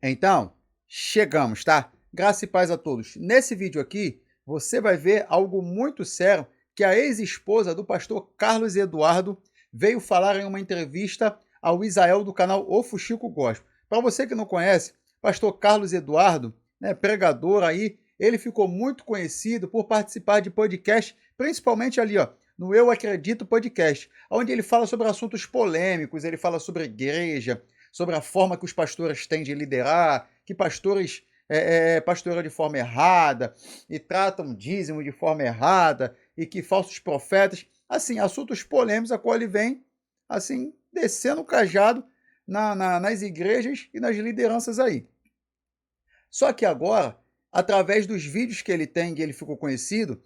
Então, chegamos, tá? Graça e paz a todos. Nesse vídeo aqui, você vai ver algo muito sério que a ex-esposa do pastor Carlos Eduardo veio falar em uma entrevista ao Isael do canal O Fuxico Gospel. Para você que não conhece, pastor Carlos Eduardo, pregador aí, ele ficou muito conhecido por participar de podcast, principalmente ali, ó, no Eu Acredito Podcast, onde ele fala sobre assuntos polêmicos, ele fala sobre igreja, sobre a forma que os pastores têm de liderar, que pastores pastoreiam de forma errada e tratam dízimo de forma errada e que falsos profetas, assim, assuntos polêmicos a qual ele vem, assim, descendo o cajado nas igrejas e nas lideranças aí. Só que agora, através dos vídeos que ele tem, e ele ficou conhecido,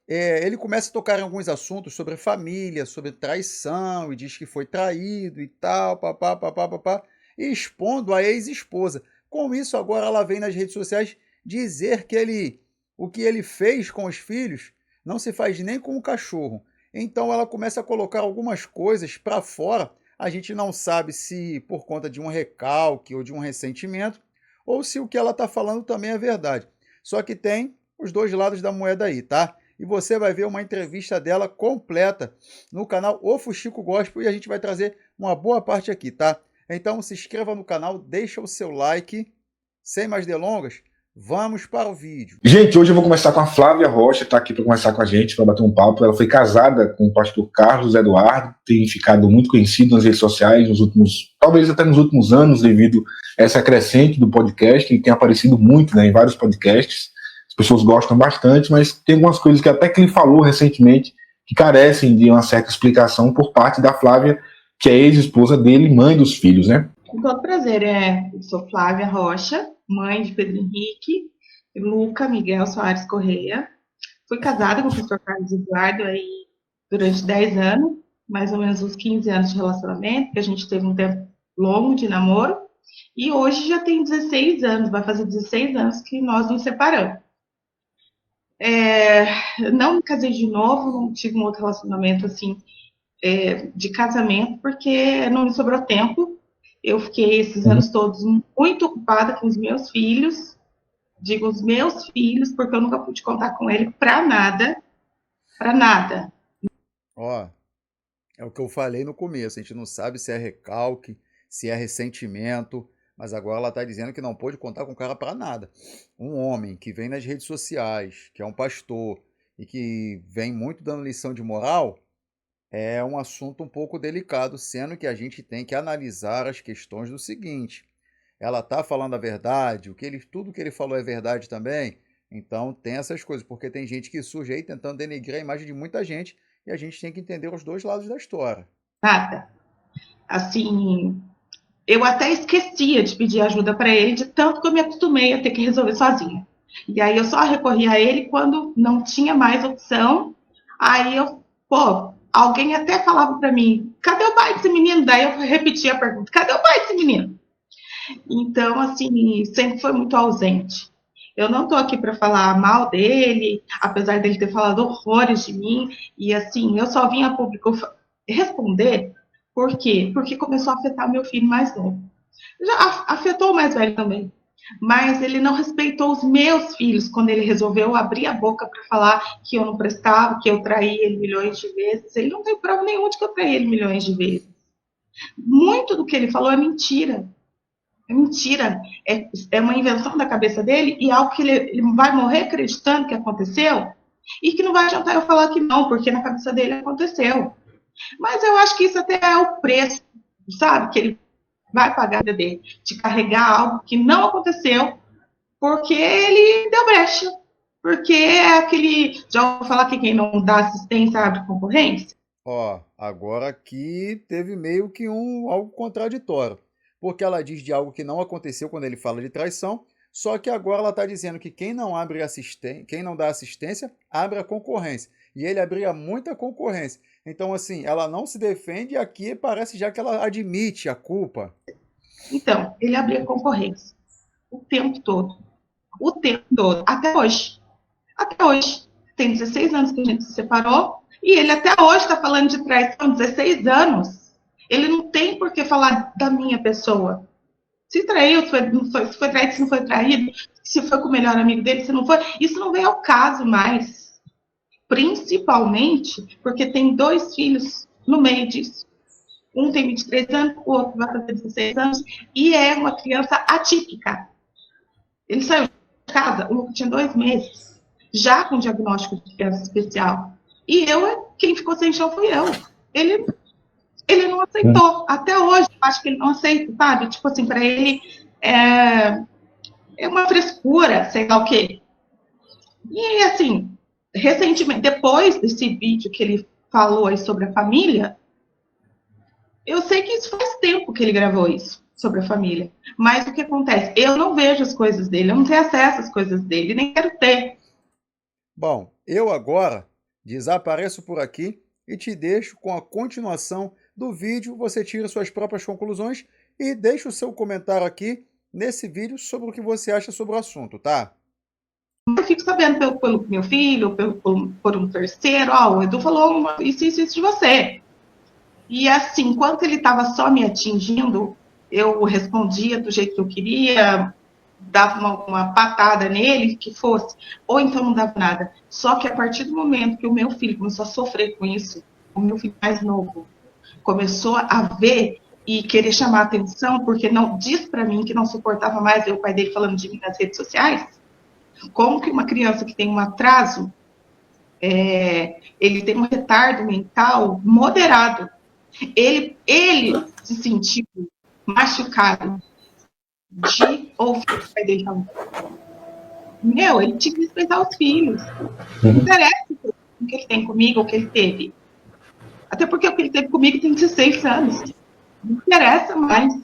ele começa a tocar em alguns assuntos sobre família, sobre traição, e diz que foi traído e tal, papá, papá, papá, e expondo a ex-esposa. Com isso, agora ela vem nas redes sociais dizer que o que ele fez com os filhos não se faz nem com o cachorro. Então ela começa a colocar algumas coisas para fora. A gente não sabe se por conta de um recalque ou de um ressentimento, ou se o que ela está falando também é verdade. Só que tem os dois lados da moeda aí, tá? E você vai ver uma entrevista dela completa no canal O Fuxico Gospel e a gente vai trazer uma boa parte aqui, tá? Então se inscreva no canal, deixa o seu like. Sem mais delongas, vamos para o vídeo. Gente, hoje eu vou conversar com a Flávia Rocha, tá aqui para conversar com a gente, para bater um papo. Ela foi casada com o pastor Carlos Eduardo, tem ficado muito conhecido nas redes sociais talvez até nos últimos anos, devido a essa crescente do podcast. Ele tem aparecido muito, né, em vários podcasts. As pessoas gostam bastante, mas tem algumas coisas que até que ele falou recentemente que carecem de uma certa explicação por parte da Flávia, que é ex-esposa dele, mãe dos filhos, né? Com todo prazer, eu sou Flávia Rocha, mãe de Pedro Henrique, Luca Miguel Soares Correia. Fui casada com o pastor Carlos Eduardo aí durante 10 anos, mais ou menos uns 15 anos de relacionamento, que a gente teve um tempo longo de namoro, e hoje já tem 16 anos, vai fazer 16 anos que nós nos separamos. Não me casei de novo, não tive um outro relacionamento assim, de casamento, porque não me sobrou tempo. Eu fiquei esses anos todos muito ocupada com os meus filhos, digo os meus filhos, porque eu nunca pude contar com ele para nada, para nada. Ó, é o que eu falei no começo, a gente não sabe se é recalque, se é ressentimento, mas agora ela está dizendo que não pode contar com o cara para nada. Um homem que vem nas redes sociais, que é um pastor e que vem muito dando lição de moral, é um assunto um pouco delicado, sendo que a gente tem que analisar as questões do seguinte: ela está falando a verdade, tudo que ele falou é verdade também? Então tem essas coisas, porque tem gente que surge aí tentando denegrir a imagem de muita gente e a gente tem que entender os dois lados da história. Nada. Assim, eu até esquecia de pedir ajuda para ele, de tanto que eu me acostumei a ter que resolver sozinha. E aí eu só recorria a ele quando não tinha mais opção. Aí alguém até falava para mim, cadê o pai desse menino? Daí eu repetia a pergunta, cadê o pai desse menino? Então, assim, sempre foi muito ausente. Eu não estou aqui para falar mal dele, apesar dele ter falado horrores de mim, e assim, eu só vim a público responder, por quê? Porque começou a afetar o meu filho mais novo. Já afetou o mais velho também, mas ele não respeitou os meus filhos quando ele resolveu abrir a boca para falar que eu não prestava, que eu traí ele milhões de vezes. Ele não tem prova nenhuma de que eu traí ele milhões de vezes. Muito do que ele falou é mentira. É mentira, é uma invenção da cabeça dele e algo que ele vai morrer acreditando que aconteceu e que não vai adiantar eu falar que não, porque na cabeça dele aconteceu. Mas eu acho que isso até é o preço, sabe, que ele vai pagar dele, de carregar algo que não aconteceu porque ele deu brecha. Porque é aquele, já vou falar que quem não dá assistência abre concorrência? Ó, agora aqui teve meio que algo contraditório, porque ela diz de algo que não aconteceu quando ele fala de traição, só que agora ela está dizendo que quem não dá assistência, abre a concorrência. E ele abria muita concorrência. Então, assim, ela não se defende e aqui parece já que ela admite a culpa. Então, ele abria concorrência o tempo todo. O tempo todo. Até hoje. Até hoje. Tem 16 anos que a gente se separou e ele até hoje está falando de traição, 16 anos. Ele não tem por que falar da minha pessoa. Se traiu, se foi traído, se não foi traído, se foi com o melhor amigo dele, se não foi. Isso não vem ao caso mais. Principalmente porque tem 2 filhos no meio disso. Um tem 23 anos, o outro vai fazer 16 anos, e é uma criança atípica. Ele saiu de casa, o Luca tinha 2 meses, já com diagnóstico de criança especial. E quem ficou sem chão fui eu. Ele não aceitou. Até hoje, eu acho que ele não aceita, sabe? Tipo assim, para ele é uma frescura, sei lá o quê. E assim, recentemente, depois desse vídeo que ele falou aí sobre a família, eu sei que isso faz tempo que ele gravou isso, sobre a família. Mas o que acontece? Eu não vejo as coisas dele, eu não tenho acesso às coisas dele, nem quero ter. Bom, eu agora desapareço por aqui e te deixo com a continuação do vídeo. Você tira suas próprias conclusões e deixa o seu comentário aqui nesse vídeo sobre o que você acha sobre o assunto, tá? Eu fico sabendo pelo meu filho, por um terceiro, o Edu falou isso de você. E assim, enquanto ele estava só me atingindo, eu respondia do jeito que eu queria, dava uma patada nele, que fosse, ou então não dava nada. Só que a partir do momento que o meu filho começou a sofrer com isso, o meu filho mais novo começou a ver e querer chamar a atenção, porque não diz para mim que não suportava mais ver o pai dele falando de mim nas redes sociais. Como que uma criança que tem um atraso, ele tem um retardo mental moderado, ele se sentiu machucado de ouvir o pai dele falando. Ele tinha que respeitar os filhos. Não interessa o que ele tem comigo ou o que ele teve. Até porque o que ele teve comigo tem 16 anos. Não interessa mais.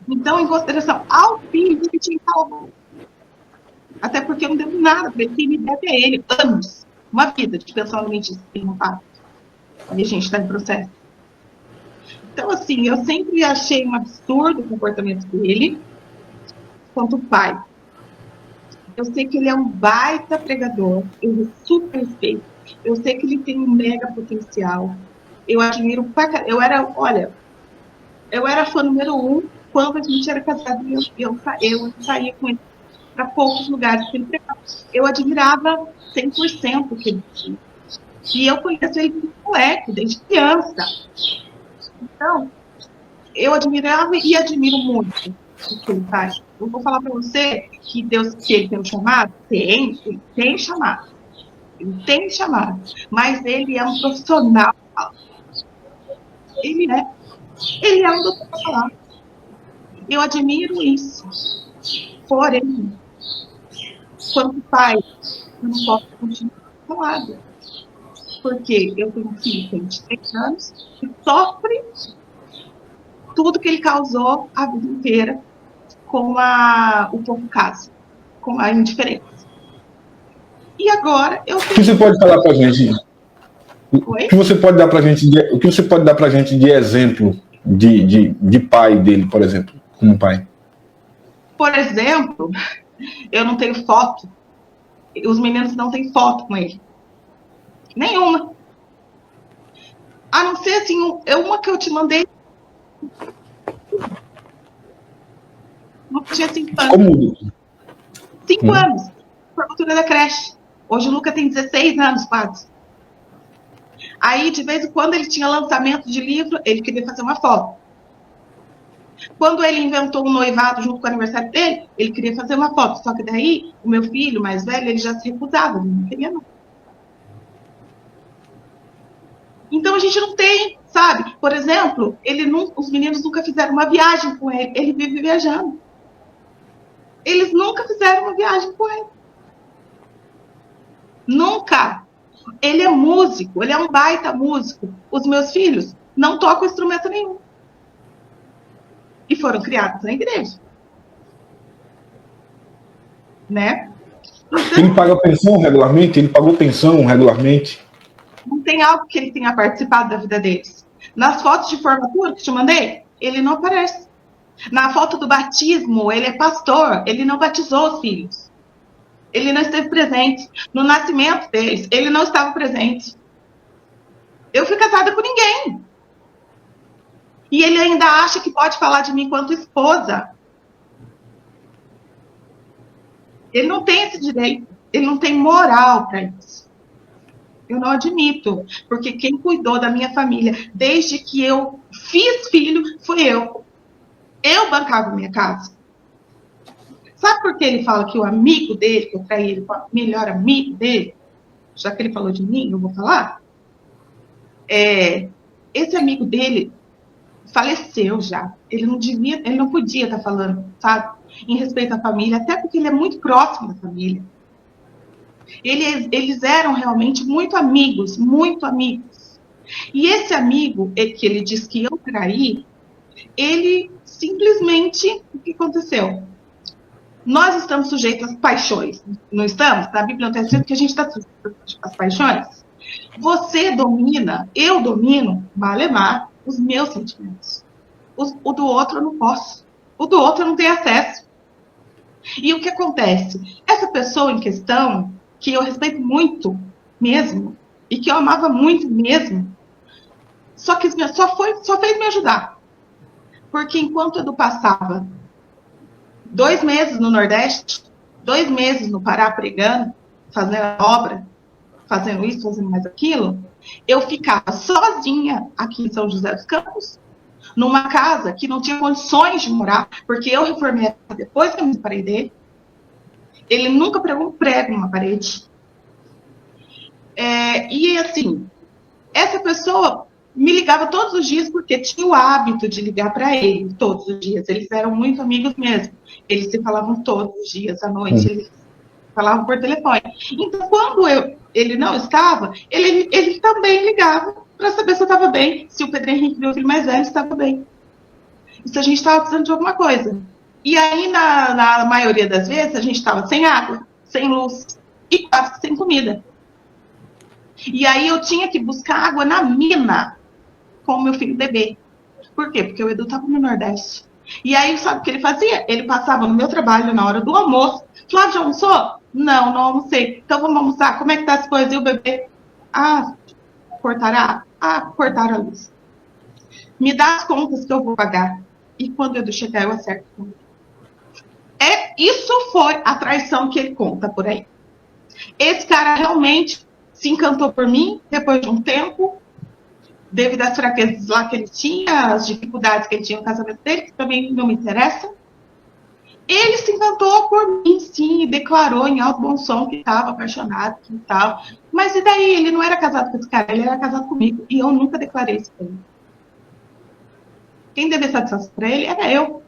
Então, em consideração ao filho, ele tinha algo. Até porque eu não devo nada para ele. Quem me deve é ele. Anos. Uma vida de pensão alimentícia que ele não paga. E a gente está em processo. Então, assim, eu sempre achei um absurdo o comportamento dele quanto pai. Eu sei que ele é um baita pregador, eu super respeito. Eu sei que ele tem um mega potencial. Eu admiro eu era fã número 1 quando a gente era casado e eu saía com ele para poucos lugares que ele pregava. Eu admirava 100% o que ele tinha. E eu conheço ele desde moleque, desde criança. Então, eu admirava e admiro muito o que ele faz. Eu vou falar para você que ele tem um chamado? Ele tem chamado. Ele tem chamado. Mas ele é um profissional. Ele é um doutor da palavra. Eu admiro isso. Porém, quanto pai, eu não posso continuar calado. Porque eu tenho um filho que tem 23 anos e sofre tudo que ele causou a vida inteira com o pouco caso, com a indiferença. E agora eu tenho... O que você pode falar pra gente? O que você pode dar pra gente de exemplo de pai dele, por exemplo, como pai? Por exemplo, eu não tenho foto. Os meninos não têm foto com ele. Nenhuma. A não ser assim, uma que eu te mandei. Não tinha 5 anos. Como? 5 anos. Formatura da creche. Hoje o Luca tem 16 anos quase. Aí, de vez em quando, ele tinha lançamento de livro, ele queria fazer uma foto. Quando ele inventou um noivado junto com o aniversário dele, ele queria fazer uma foto. Só que daí, o meu filho mais velho, ele já se recusava. Ele não queria, não. Então, a gente não tem, sabe? Por exemplo, os meninos nunca fizeram uma viagem com ele. Ele vive viajando. Eles nunca fizeram uma viagem com ele. Nunca. Ele é músico, ele é um baita músico. Os meus filhos não tocam instrumento nenhum. E foram criados na igreja. Né? Então, ele paga pensão regularmente? Ele pagou pensão regularmente? Não tem algo que ele tenha participado da vida deles. Nas fotos de formatura que te mandei, ele não aparece. Na foto do batismo, ele é pastor, ele não batizou os filhos. Ele não esteve presente. No nascimento deles, ele não estava presente. Eu fui casada com ninguém. E ele ainda acha que pode falar de mim enquanto esposa. Ele não tem esse direito. Ele não tem moral para isso. Eu não admito. Porque quem cuidou da minha família desde que eu fiz filho foi eu. Eu bancava minha casa. Sabe por que ele fala que o amigo dele, que eu traí ele com o melhor amigo dele, já que ele falou de mim, eu vou falar? Esse amigo dele faleceu já. Ele não podia estar falando, sabe? Em respeito à família, até porque ele é muito próximo da família. Eles eram realmente muito amigos, muito amigos. E esse amigo, que ele diz que eu traí, ele simplesmente, o que aconteceu? Nós estamos sujeitos às paixões, não estamos? Na Bíblia não está escrito que a gente está sujeito às paixões? Você domina, eu domino, malemar, os meus sentimentos. O do outro eu não posso. O do outro eu não tenho acesso. E o que acontece? Essa pessoa em questão, que eu respeito muito mesmo, e que eu amava muito mesmo, só fez me ajudar. Porque enquanto eu passava 2 meses no Nordeste, 2 meses no Pará pregando, fazendo obra, fazendo isso, fazendo mais aquilo, eu ficava sozinha aqui em São José dos Campos, numa casa que não tinha condições de morar, porque eu reformei a casa depois que eu me separei dele. Ele nunca pregou um prego numa parede. E assim, essa pessoa me ligava todos os dias porque tinha o hábito de ligar para ele todos os dias. Eles eram muito amigos mesmo. Eles se falavam todos os dias à noite. Eles falavam por telefone. Então, quando ele não estava, ele também ligava para saber se eu estava bem, se o Pedro Henrique, meu filho mais velho, estava bem. E se a gente estava precisando de alguma coisa. E aí, na maioria das vezes, a gente estava sem água, sem luz e quase sem comida. E aí eu tinha que buscar água na mina com o meu filho bebê. Por quê? Porque o Edu estava no Nordeste. E aí, sabe o que ele fazia? Ele passava no meu trabalho na hora do almoço. Flávio, já almoçou? Não almocei. Então vamos almoçar. Como é que tá as coisas? E o bebê? Cortaram a luz. Me dá as contas que eu vou pagar. E quando o Edu chegar, eu acerto com ele. Isso foi a traição que ele conta por aí. Esse cara realmente se encantou por mim, depois de um tempo, devido às fraquezas lá que ele tinha, as dificuldades que ele tinha no casamento dele, que também não me interessa. Ele se encantou por mim, sim, e declarou em alto bom som que estava apaixonado, que tal. Mas e daí? Ele não era casado com esse cara, ele era casado comigo, e eu nunca declarei isso pra ele. Quem devia satisfazer para ele era eu.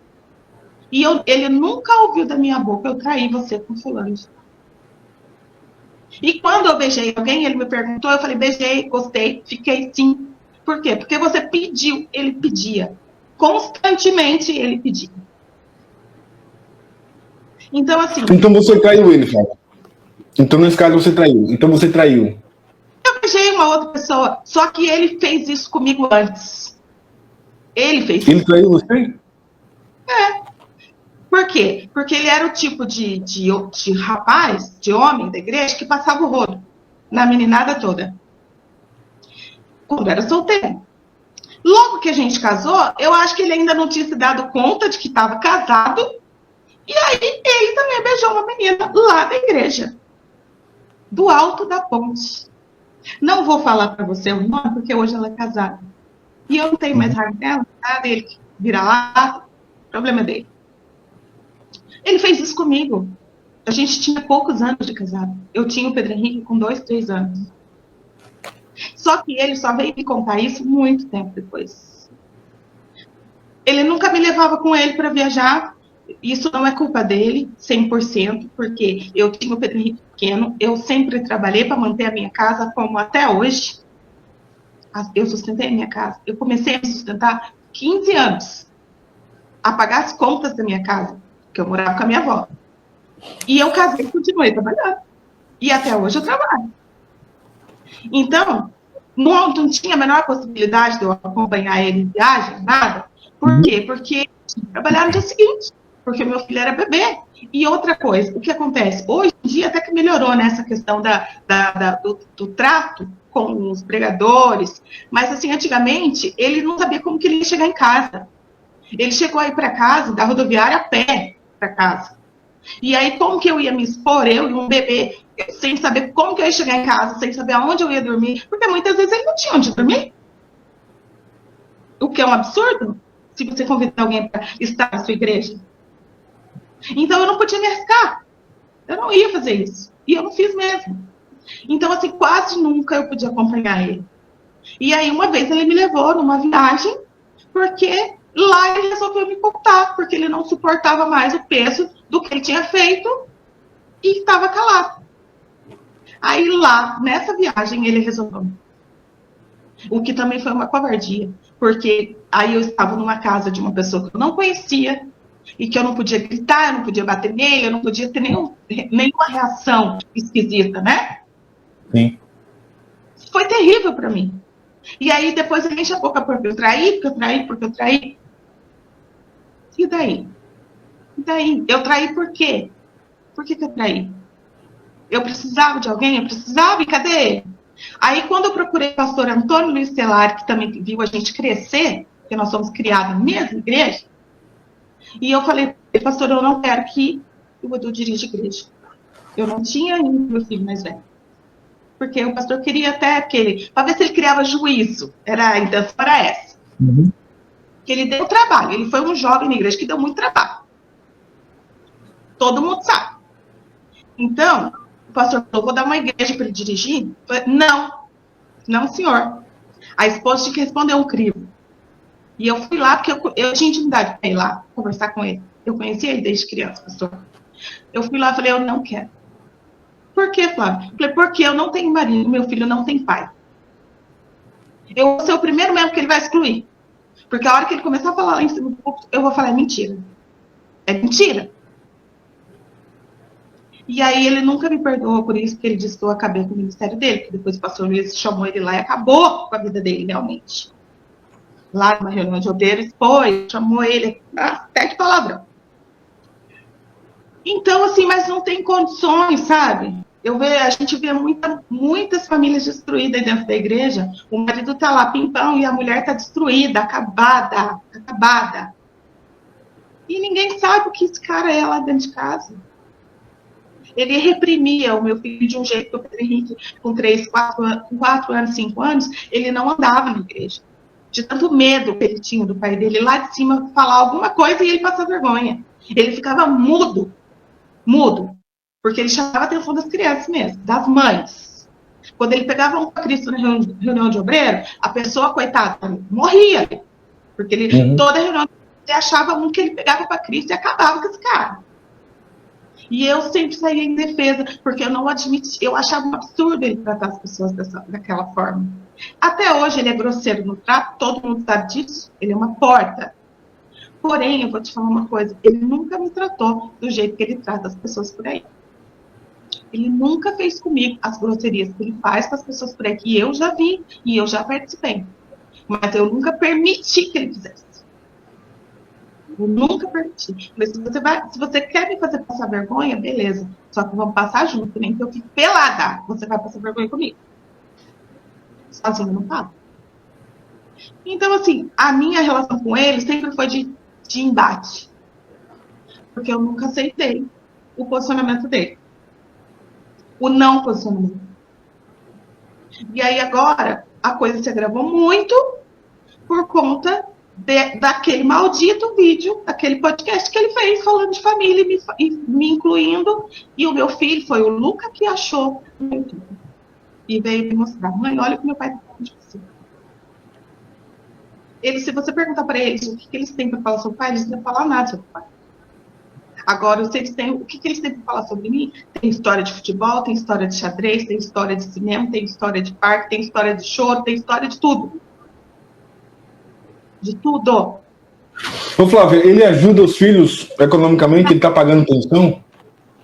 E ele nunca ouviu da minha boca, eu traí você com fulano. E quando eu beijei alguém, ele me perguntou, eu falei, beijei, gostei, fiquei sim. Por quê? Porque você pediu, ele pedia. Constantemente ele pedia. Então, assim... Então você traiu ele, Flávio. Então, nesse caso, você traiu. Então você traiu. Eu beijei uma outra pessoa, só que ele fez isso comigo antes. Ele fez isso. Ele traiu você? Por quê? Porque ele era o tipo de rapaz, de homem da igreja, que passava o rodo na meninada toda. Quando era solteiro. Logo que a gente casou, eu acho que ele ainda não tinha se dado conta de que estava casado. E aí ele também beijou uma menina lá da igreja. Do alto da ponte. Não vou falar para você o nome, porque hoje ela é casada. E eu não tenho mais raiva dela, nada dele vira lá, problema dele. Ele fez isso comigo. A gente tinha poucos anos de casado. Eu tinha o Pedro Henrique com 2, 3 anos. Só que ele só veio me contar isso muito tempo depois. Ele nunca me levava com ele para viajar. Isso não é culpa dele, 100%, porque eu tinha o Pedro Henrique pequeno. Eu sempre trabalhei para manter a minha casa, como até hoje. Eu sustentei a minha casa. Eu comecei a me sustentar 15 anos. A pagar as contas da minha casa. Porque eu morava com a minha avó. E eu casei e continuei trabalhando. E até hoje eu trabalho. Então, não tinha a menor possibilidade de eu acompanhar ele em viagem, nada. Por quê? Porque eu tinha que trabalhar no dia seguinte. Porque meu filho era bebê. E outra coisa, o que acontece? Hoje em dia até que melhorou nessa questão do trato com os pregadores, mas assim, antigamente, ele não sabia como que ele ia chegar em casa. Ele chegou aí para casa, da rodoviária, a pé para casa. E aí, como que eu ia me expor, eu e um bebê, sem saber como que eu ia chegar em casa, sem saber aonde eu ia dormir, porque muitas vezes ele não tinha onde dormir. O que é um absurdo, se você convidar alguém para estar na sua igreja. Então, eu não podia me arriscar. Eu não ia fazer isso. E eu não fiz mesmo. Então, assim, quase nunca eu podia acompanhar ele. E aí, uma vez ele me levou numa viagem, porque lá ele resolveu me contar, porque ele não suportava mais o peso do que ele tinha feito e estava calado. Aí lá, nessa viagem, ele resolveu. O que também foi uma covardia, porque aí eu estava numa casa de uma pessoa que eu não conhecia, e que eu não podia gritar, eu não podia bater nele, eu não podia ter nenhuma reação esquisita, né? Sim. Foi terrível para mim. E aí depois ele enche a boca porque eu traí. E daí? E daí? Eu traí por quê? Por que eu traí? Eu precisava de alguém? Eu precisava, e cadê ele? Aí quando eu procurei o pastor Antônio Luiz Celari, que também viu a gente crescer, porque nós somos criados na mesma igreja, e eu falei, pastor, eu não quero que o Edu dirija a igreja. Eu não tinha ainda meu filho mais velho. Porque o pastor queria até para ver se ele criava juízo. A intenção era essa. Uhum. Que ele deu trabalho. Ele foi um jovem na igreja que deu muito trabalho. Todo mundo sabe. Então, o pastor falou, vou dar uma igreja para ele dirigir? Eu falei, não, senhor. A esposa tinha que responder um crivo. E eu fui lá, porque eu tinha intimidade para ir lá, conversar com ele. Eu conhecia ele desde criança, pastor. Eu fui lá e falei, eu não quero. Por que, Flávio? Eu falei, porque eu não tenho marido, meu filho não tem pai. Eu vou ser o primeiro mesmo que ele vai excluir. Porque a hora que ele começar a falar lá em cima do púlpito, eu vou falar, é mentira. É mentira. E aí ele nunca me perdoou por isso, porque ele disse que eu acabei com o ministério dele, que depois o pastor Luiz chamou ele lá e acabou com a vida dele, realmente. Lá numa reunião de obreiros, chamou ele, até que palavrão. Então, assim, mas não tem condições, sabe? A gente vê muitas famílias destruídas dentro da igreja. O marido tá lá, pimpão, e a mulher tá destruída, acabada. E ninguém sabe o que esse cara é lá dentro de casa. Ele reprimia o meu filho de um jeito que o Pedro Henrique, com 4 anos, 5 anos, ele não andava na igreja. De tanto medo que ele tinha do pai dele lá de cima falar alguma coisa e ele passar vergonha. Ele ficava mudo, porque ele chamava a atenção das crianças mesmo, das mães. Quando ele pegava um para Cristo na reunião de obreiro, a pessoa, coitada, morria. Porque toda reunião ele achava um que ele pegava para Cristo e acabava com esse cara. E eu sempre saía em defesa, porque eu não admitia, eu achava um absurdo ele tratar as pessoas daquela forma. Até hoje ele é grosseiro no trato, todo mundo sabe disso, ele é uma porta. Porém, eu vou te falar uma coisa, ele nunca me tratou do jeito que ele trata as pessoas por aí. Ele nunca fez comigo as grosserias que ele faz com as pessoas por aí, que eu já vi e eu já participei. Mas eu nunca permiti que ele fizesse. Eu nunca permiti. Falei, se você quer me fazer passar vergonha, beleza. Só que vamos passar junto, nem que eu fique pelada. Você vai passar vergonha comigo. Sozinho não falo. Então, assim, a minha relação com ele sempre foi de embate. Porque eu nunca aceitei o posicionamento dele. O não posicionamento. E aí agora, a coisa se agravou muito por conta daquele maldito vídeo, daquele podcast que ele fez falando de família e me incluindo. E o meu filho foi o Luca que achou no YouTube. E veio me mostrar, mãe, olha o que meu pai está falando de você. Se você perguntar para eles o que eles têm para falar sobre o pai, eles não vão falar nada sobre o pai. Agora, o que eles têm para falar sobre mim? Tem história de futebol, tem história de xadrez, tem história de cinema, tem história de parque, tem história de choro, tem história de tudo. De tudo. Ô Flávia, ele ajuda os filhos economicamente? Ele está pagando pensão?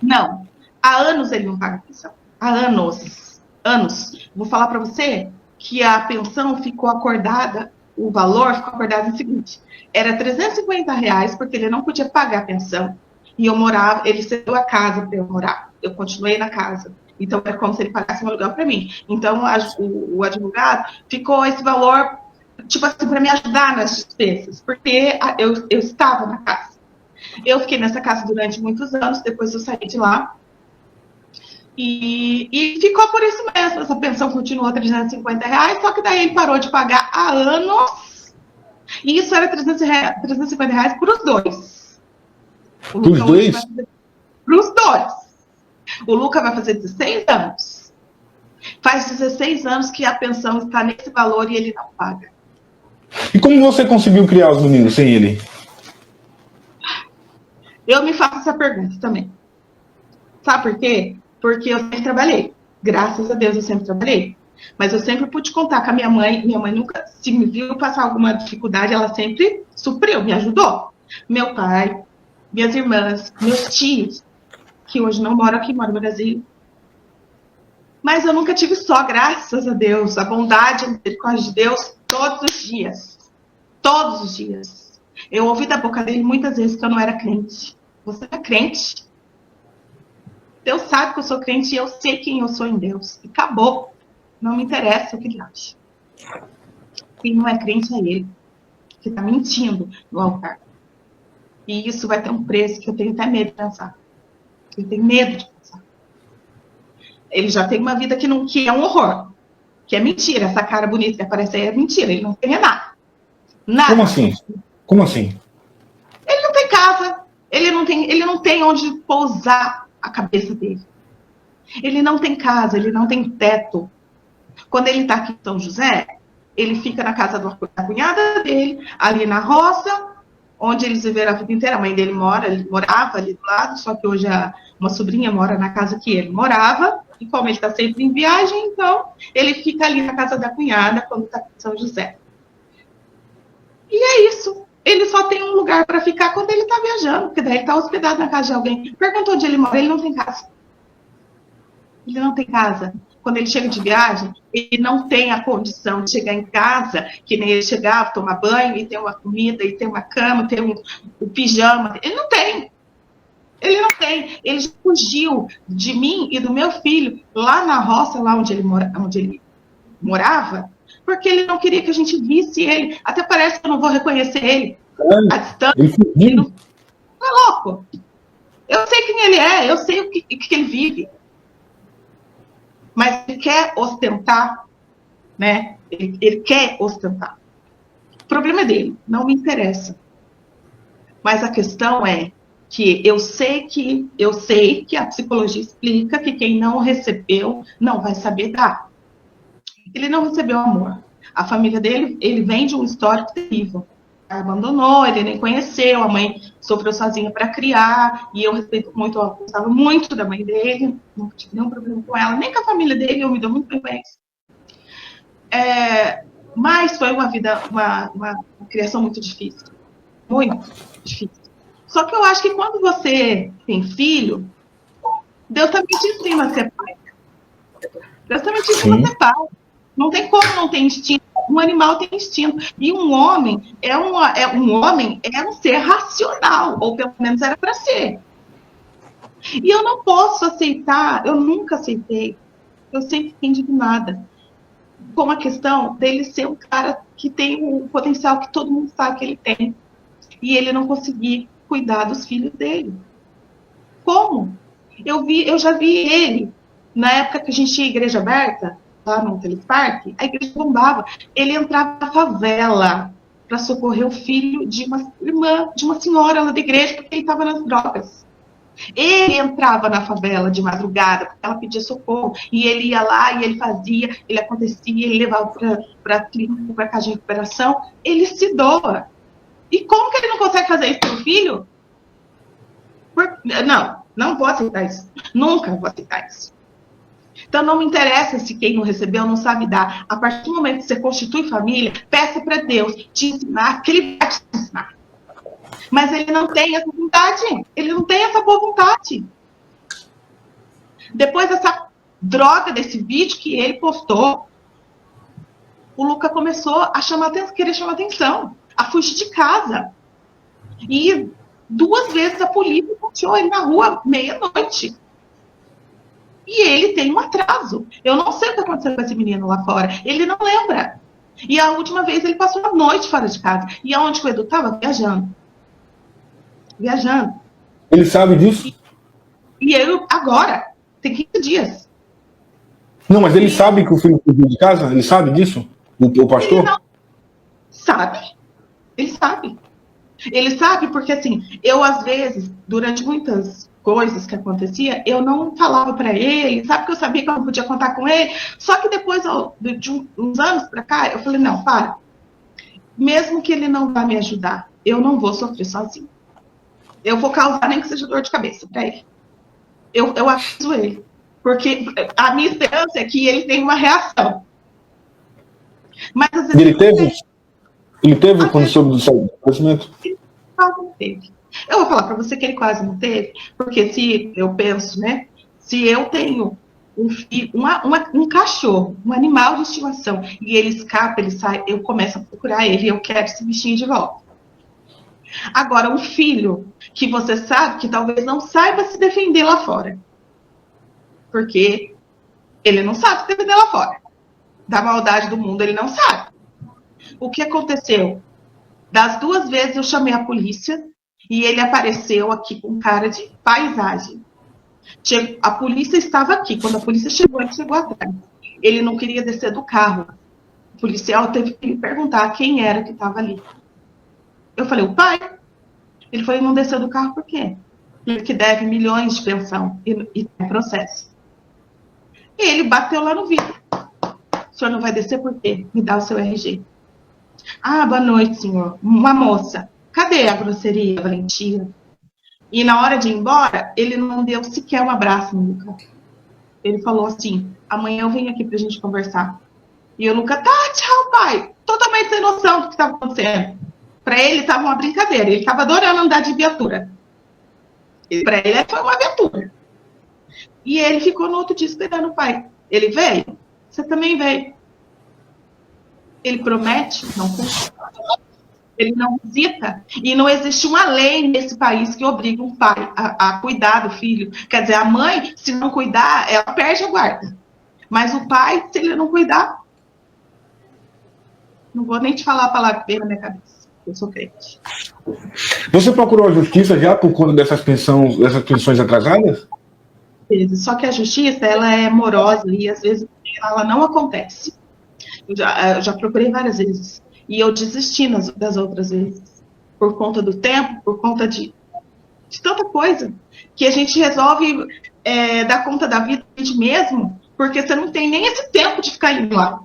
Não. Há anos ele não paga pensão. Há anos. Vou falar para você que a pensão ficou acordada, o valor ficou acordado no seguinte. Era R$350 porque ele não podia pagar a pensão. E eu morava, ele cedeu a casa para eu morar. Eu continuei na casa. Então, era como se ele pagasse um aluguel para mim. Então, o advogado ficou esse valor, tipo assim, para me ajudar nas despesas, porque eu estava na casa. Eu fiquei nessa casa durante muitos anos, depois eu saí de lá. E ficou por isso mesmo. Essa pensão continuou R$350, só que daí ele parou de pagar há anos. E isso era R$350 para os dois. Para os dois? Para os dois. O Luca vai fazer 16 anos. Faz 16 anos que a pensão está nesse valor e ele não paga. E como você conseguiu criar os meninos sem ele? Eu me faço essa pergunta também. Sabe por quê? Porque eu sempre trabalhei. Graças a Deus eu sempre trabalhei. Mas eu sempre pude contar com a minha mãe. Minha mãe nunca, se me viu passar alguma dificuldade, ela sempre supriu, me ajudou. Meu pai, minhas irmãs, meus tios, que hoje não moram aqui, moram no Brasil. Mas eu nunca tive só, graças a Deus, a bondade e a misericórdia de Deus todos os dias. Todos os dias. Eu ouvi da boca dele muitas vezes que eu não era crente. Você é crente? Deus sabe que eu sou crente e eu sei quem eu sou em Deus. E acabou. Não me interessa o que ele acha. Quem não é crente é ele, que está mentindo no altar. E isso vai ter um preço que eu tenho até medo de pensar. Eu tenho medo de pensar. Ele já tem uma vida que é um horror. Que é mentira. Essa cara bonita que aparece aí é mentira. Ele não tem nada. Nada. Como assim? Como assim? Ele não tem casa. Ele não tem onde pousar a cabeça dele. Ele não tem casa, ele não tem teto. Quando ele está aqui em São José, ele fica na casa da cunhada dele, ali na roça, onde eles viveram a vida inteira. A mãe dele morava ali do lado, só que hoje uma sobrinha mora na casa que ele morava, e como ele está sempre em viagem, então ele fica ali na casa da cunhada quando está em São José. E é isso. Ele só tem um lugar para ficar quando ele está viajando, porque daí ele está hospedado na casa de alguém. Perguntou onde ele mora, ele não tem casa. Ele não tem casa. Quando ele chega de viagem, ele não tem a condição de chegar em casa, que nem ele chegava, tomar banho, e ter uma comida, e ter uma cama, ter um pijama. Ele não tem. Ele não tem. Ele já fugiu de mim e do meu filho lá na roça, lá onde ele morava, porque ele não queria que a gente visse ele. Até parece que eu não vou reconhecer ele. A distância. Ele não é louco. Eu sei quem ele é, eu sei o que ele vive. Mas ele quer ostentar, né? Ele quer ostentar. O problema é dele, não me interessa. Mas a questão é que eu sei que a psicologia explica que quem não recebeu não vai saber dar. Ele não recebeu amor. A família dele, ele vem de um histórico terrível. Abandonou, ele nem conheceu, a mãe sofreu sozinha para criar, e eu respeito muito, eu gostava muito da mãe dele, não tive nenhum problema com ela, nem com a família dele, eu me dou muito bem com eles. Mas foi uma criação muito difícil. Muito difícil. Só que eu acho que quando você tem filho, Deus também te ensina a ser pai. Deus também te ensina a ser pai. Não tem como não ter instinto. Um animal tem instinto. E um homem é um ser racional, ou pelo menos era para ser. E eu não posso aceitar, eu nunca aceitei, eu sempre fiquei indignada com a questão dele ser um cara que tem o potencial que todo mundo sabe que ele tem. E ele não conseguir cuidar dos filhos dele. Como? Eu já vi ele, na época que a gente tinha igreja aberta, lá no Teleparque, a igreja bombava. Ele entrava na favela para socorrer o filho de uma irmã, de uma senhora lá da igreja, porque ele estava nas drogas. Ele entrava na favela de madrugada, porque ela pedia socorro, e ele ia lá, e ele fazia, ele acontecia, ele levava para a clínica, para a casa de recuperação. Ele se doa. E como que ele não consegue fazer isso com o filho? Não vou aceitar isso. Nunca vou aceitar isso. Então, não me interessa se quem não recebeu não sabe dar. A partir do momento que você constitui família, peça para Deus te ensinar, que Ele vai te ensinar. Mas ele não tem essa vontade. Ele não tem essa boa vontade. Depois dessa droga, desse vídeo que ele postou, o Luca começou a querer chamar atenção, a fugir de casa. E 2 vezes a polícia puxou ele na rua, meia-noite. E ele tem um atraso. Eu não sei o que aconteceu com esse menino lá fora. Ele não lembra. E a última vez ele passou a noite fora de casa. E aonde o Edu estava? Viajando. Viajando. Ele sabe disso? E eu, agora, tem 15 dias. Não, mas ele sabe que o filho fugiu de casa? Ele sabe disso? O pastor? Ele não sabe. Ele sabe. Ele sabe porque, assim, eu, às vezes, durante muitas coisas que acontecia, eu não falava para ele, sabe, que eu sabia que eu não podia contar com ele, só que depois de uns anos para cá, eu falei, não, para, mesmo que ele não vá me ajudar, eu não vou sofrer sozinho, eu vou causar nem que seja dor de cabeça para ele, eu aviso ele, porque a minha esperança é que ele tenha uma reação, mas às vezes ele teve quando soube do seu conhecimento? Quase não teve. Eu vou falar para você que ele quase não teve, porque se eu penso, né? Se eu tenho um cachorro, um animal de estimação, e ele escapa, ele sai, eu começo a procurar ele, eu quero esse bichinho de volta. Agora, um filho que você sabe que talvez não saiba se defender lá fora, porque ele não sabe se defender lá fora. Da maldade do mundo, ele não sabe. O que aconteceu? Das 2 vezes eu chamei a polícia e ele apareceu aqui com cara de paisagem. A polícia estava aqui. Quando a polícia chegou, ele chegou atrás. Ele não queria descer do carro. O policial teve que me perguntar quem era que estava ali. Eu falei, o pai. Ele falou, não desceu do carro por quê? Porque deve milhões de pensão e tem processo. E ele bateu lá no vidro. O senhor não vai descer por quê? Me dá o seu RG. Ah, boa noite, senhor. Uma moça. Cadê a grosseria, a valentia? E na hora de ir embora, ele não deu sequer um abraço no Luca. Ele falou assim, amanhã eu venho aqui pra gente conversar. E o Luca, tá, tchau, pai. Totalmente sem noção do que estava acontecendo. Pra ele, estava uma brincadeira. Ele estava adorando andar de viatura. Pra ele, foi uma aventura. E ele ficou no outro dia esperando o pai. Ele veio? Você também veio. Ele promete, não cumpre. Ele não visita. E não existe uma lei nesse país que obriga um pai a cuidar do filho. Quer dizer, a mãe, se não cuidar, ela perde a guarda. Mas o pai, se ele não cuidar, não vou nem te falar a palavra que veio na minha cabeça. Eu sou crente. Você procurou a justiça já por conta dessas pensões atrasadas? Só que a justiça, ela é morosa e às vezes ela não acontece. Eu já procurei várias vezes. E eu desisti das outras vezes. Por conta do tempo, por conta de tanta coisa. Que a gente resolve dar conta da vida de gente mesmo, porque você não tem nem esse tempo de ficar indo lá.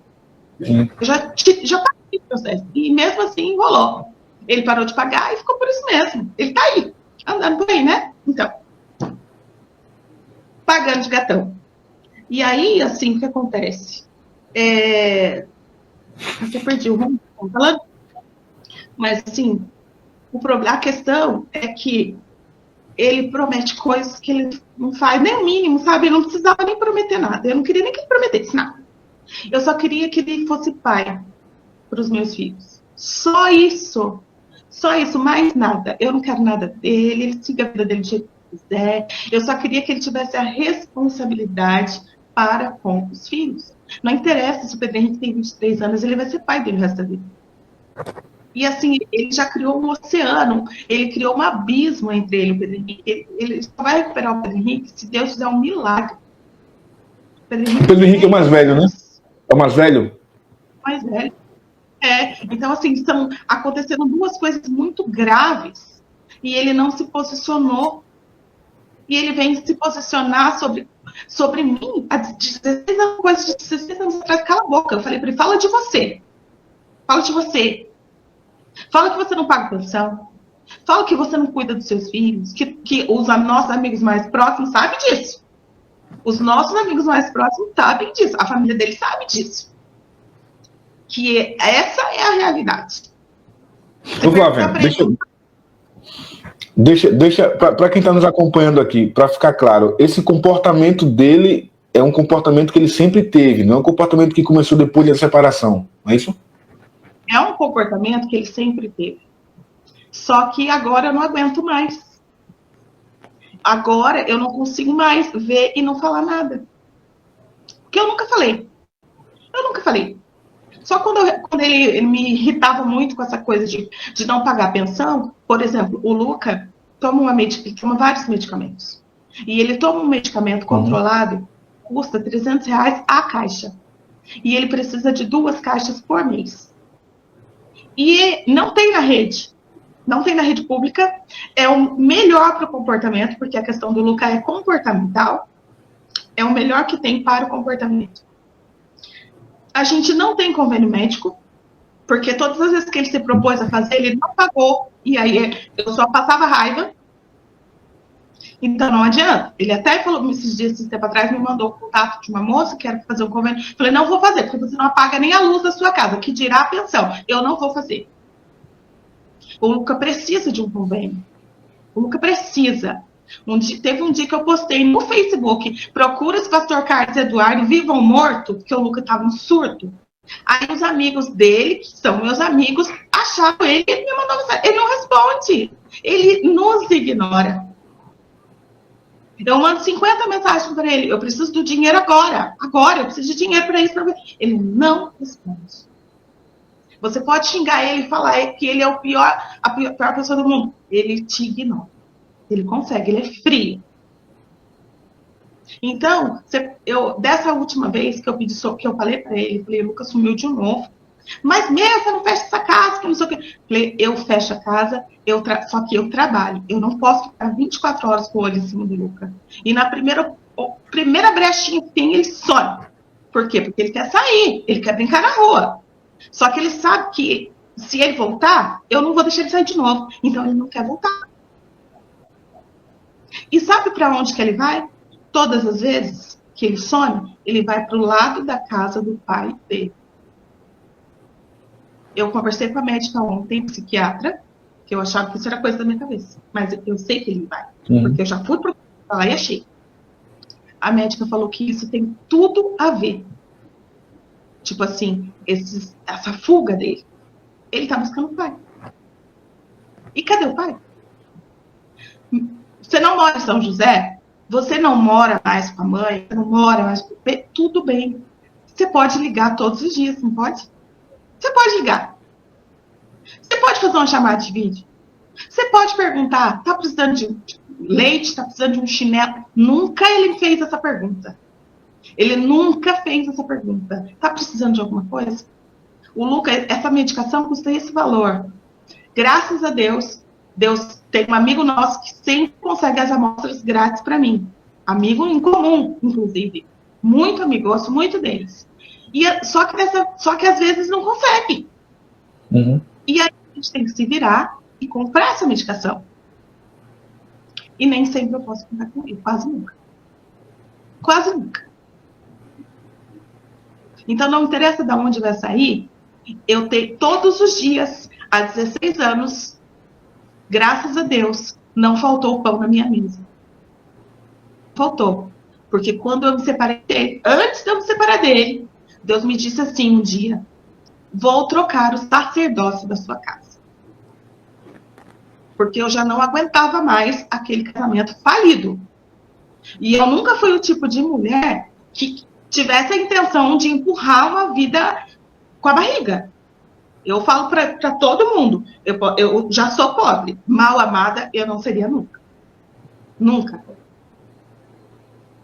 Sim. Eu já passei o processo. E mesmo assim enrolou. Ele parou de pagar e ficou por isso mesmo. Ele tá aí, andando por aí, né? Então, pagando de gatão. E aí, assim, o que acontece? Eu perdi o rumo, falando. Mas, assim, a questão é que ele promete coisas que ele não faz nem o mínimo, sabe? Ele não precisava nem prometer nada. Eu não queria nem que ele prometesse nada. Eu só queria que ele fosse pai para os meus filhos. Só isso. Só isso, mais nada. Eu não quero nada dele, ele siga a vida dele do jeito que quiser. Eu só queria que ele tivesse a responsabilidade para com os filhos. Não interessa se o Pedro Henrique tem 23 anos, ele vai ser pai dele o resto da vida. E assim, ele já criou um oceano, ele criou um abismo entre ele e o Pedro Henrique. Ele só vai recuperar o Pedro Henrique se Deus fizer um milagre. O Pedro Henrique é o mais velho, né? É o mais velho? Mais velho. Então, assim, estão acontecendo 2 coisas muito graves e ele não se posicionou. E ele vem se posicionar sobre mim há 16 anos, coisa de 16 anos atrás. Cala a boca. Eu falei para ele, fala de você. Fala de você. Fala que você não paga pensão. Fala que você não cuida dos seus filhos. Que os nossos amigos mais próximos sabem disso. Os nossos amigos mais próximos sabem disso. A família dele sabe disso. Que essa é a realidade. Ô, Flávia, deixa para quem está nos acompanhando aqui, para ficar claro, esse comportamento dele é um comportamento que ele sempre teve, não é um comportamento que começou depois da separação, não é isso? É um comportamento que ele sempre teve. Só que agora eu não aguento mais. Agora eu não consigo mais ver e não falar nada. eu nunca falei. Só quando ele me irritava muito com essa coisa de não pagar pensão, por exemplo, o Luca toma vários medicamentos. E ele toma um medicamento controlado, custa R$300 a caixa. E ele precisa de 2 caixas por mês. E não tem na rede pública, é o melhor para o comportamento, porque a questão do Luca é comportamental, é o melhor que tem para o comportamento. A gente não tem convênio médico, porque todas as vezes que ele se propôs a fazer, ele não pagou, e aí eu só passava raiva. Então não adianta. Ele até falou, esses tempo atrás, me mandou o contato de uma moça que quer fazer um convênio. Falei, não vou fazer, porque você não apaga nem a luz da sua casa, que dirá a pensão. Eu não vou fazer. O Luca precisa de um convênio. O Luca precisa. Teve um dia que eu postei no Facebook, procura esse pastor Carlos Eduardo, vivo ou morto, porque o Luca estava em surto. Aí os amigos dele, que são meus amigos, acharam ele e ele me mandou mensagem. Ele não responde. Ele nos ignora. Eu mando 50 mensagens para ele. Eu preciso do dinheiro agora. Agora, eu preciso de dinheiro para isso. Ele não responde. Você pode xingar ele e falar que ele é a pior pessoa do mundo. Ele te ignora. Ele consegue, ele é frio. Então, dessa última vez que eu falei para ele, falei, Lucas sumiu de novo. Mas mesmo, você não fecha essa casa, que não sei o quê. Falei, eu fecho a casa, só que eu trabalho. Eu não posso ficar 24 horas com o olho em cima do Lucas. E na primeira brechinha que tem, ele some. Por quê? Porque ele quer sair, ele quer brincar na rua. Só que ele sabe que se ele voltar, eu não vou deixar ele sair de novo. Então ele não quer voltar. E sabe para onde que ele vai? Todas as vezes que ele some, ele vai para o lado da casa do pai dele. Eu conversei com a médica ontem, psiquiatra, que eu achava que isso era coisa da minha cabeça. Mas eu sei que ele vai. Porque eu já fui para lá e achei. A médica falou que isso tem tudo a ver. Tipo assim, essa fuga dele. Ele tá buscando o pai. E cadê o pai? Você não mora em São José? Você não mora mais com a mãe? Você não mora mais com o pai? Tudo bem. Você pode ligar todos os dias, não pode? Você pode ligar. Você pode fazer uma chamada de vídeo. Você pode perguntar, tá precisando de leite? Tá precisando de um chinelo? Nunca ele fez essa pergunta. Ele nunca fez essa pergunta. Tá precisando de alguma coisa? O Lucas, essa medicação custa esse valor. Graças a Deus, Deus tem um amigo nosso que sempre consegue as amostras grátis para mim. Amigo em comum, inclusive. Muito amigo, gosto muito deles. Só que às vezes não consegue. E aí a gente tem que se virar e comprar essa medicação. E nem sempre eu posso contar com ele, quase nunca. Quase nunca. Então não interessa de onde vai sair, eu tenho todos os dias, há 16 anos, graças a Deus, não faltou pão na minha mesa. Faltou. Porque quando eu me separei dele, antes de eu me separar dele, Deus me disse assim um dia, vou trocar o sacerdócio da sua casa. Porque eu já não aguentava mais aquele casamento falido. E eu nunca fui o tipo de mulher que tivesse a intenção de empurrar uma vida com a barriga. Eu falo para todo mundo, eu já sou pobre, mal amada eu não seria nunca. Nunca.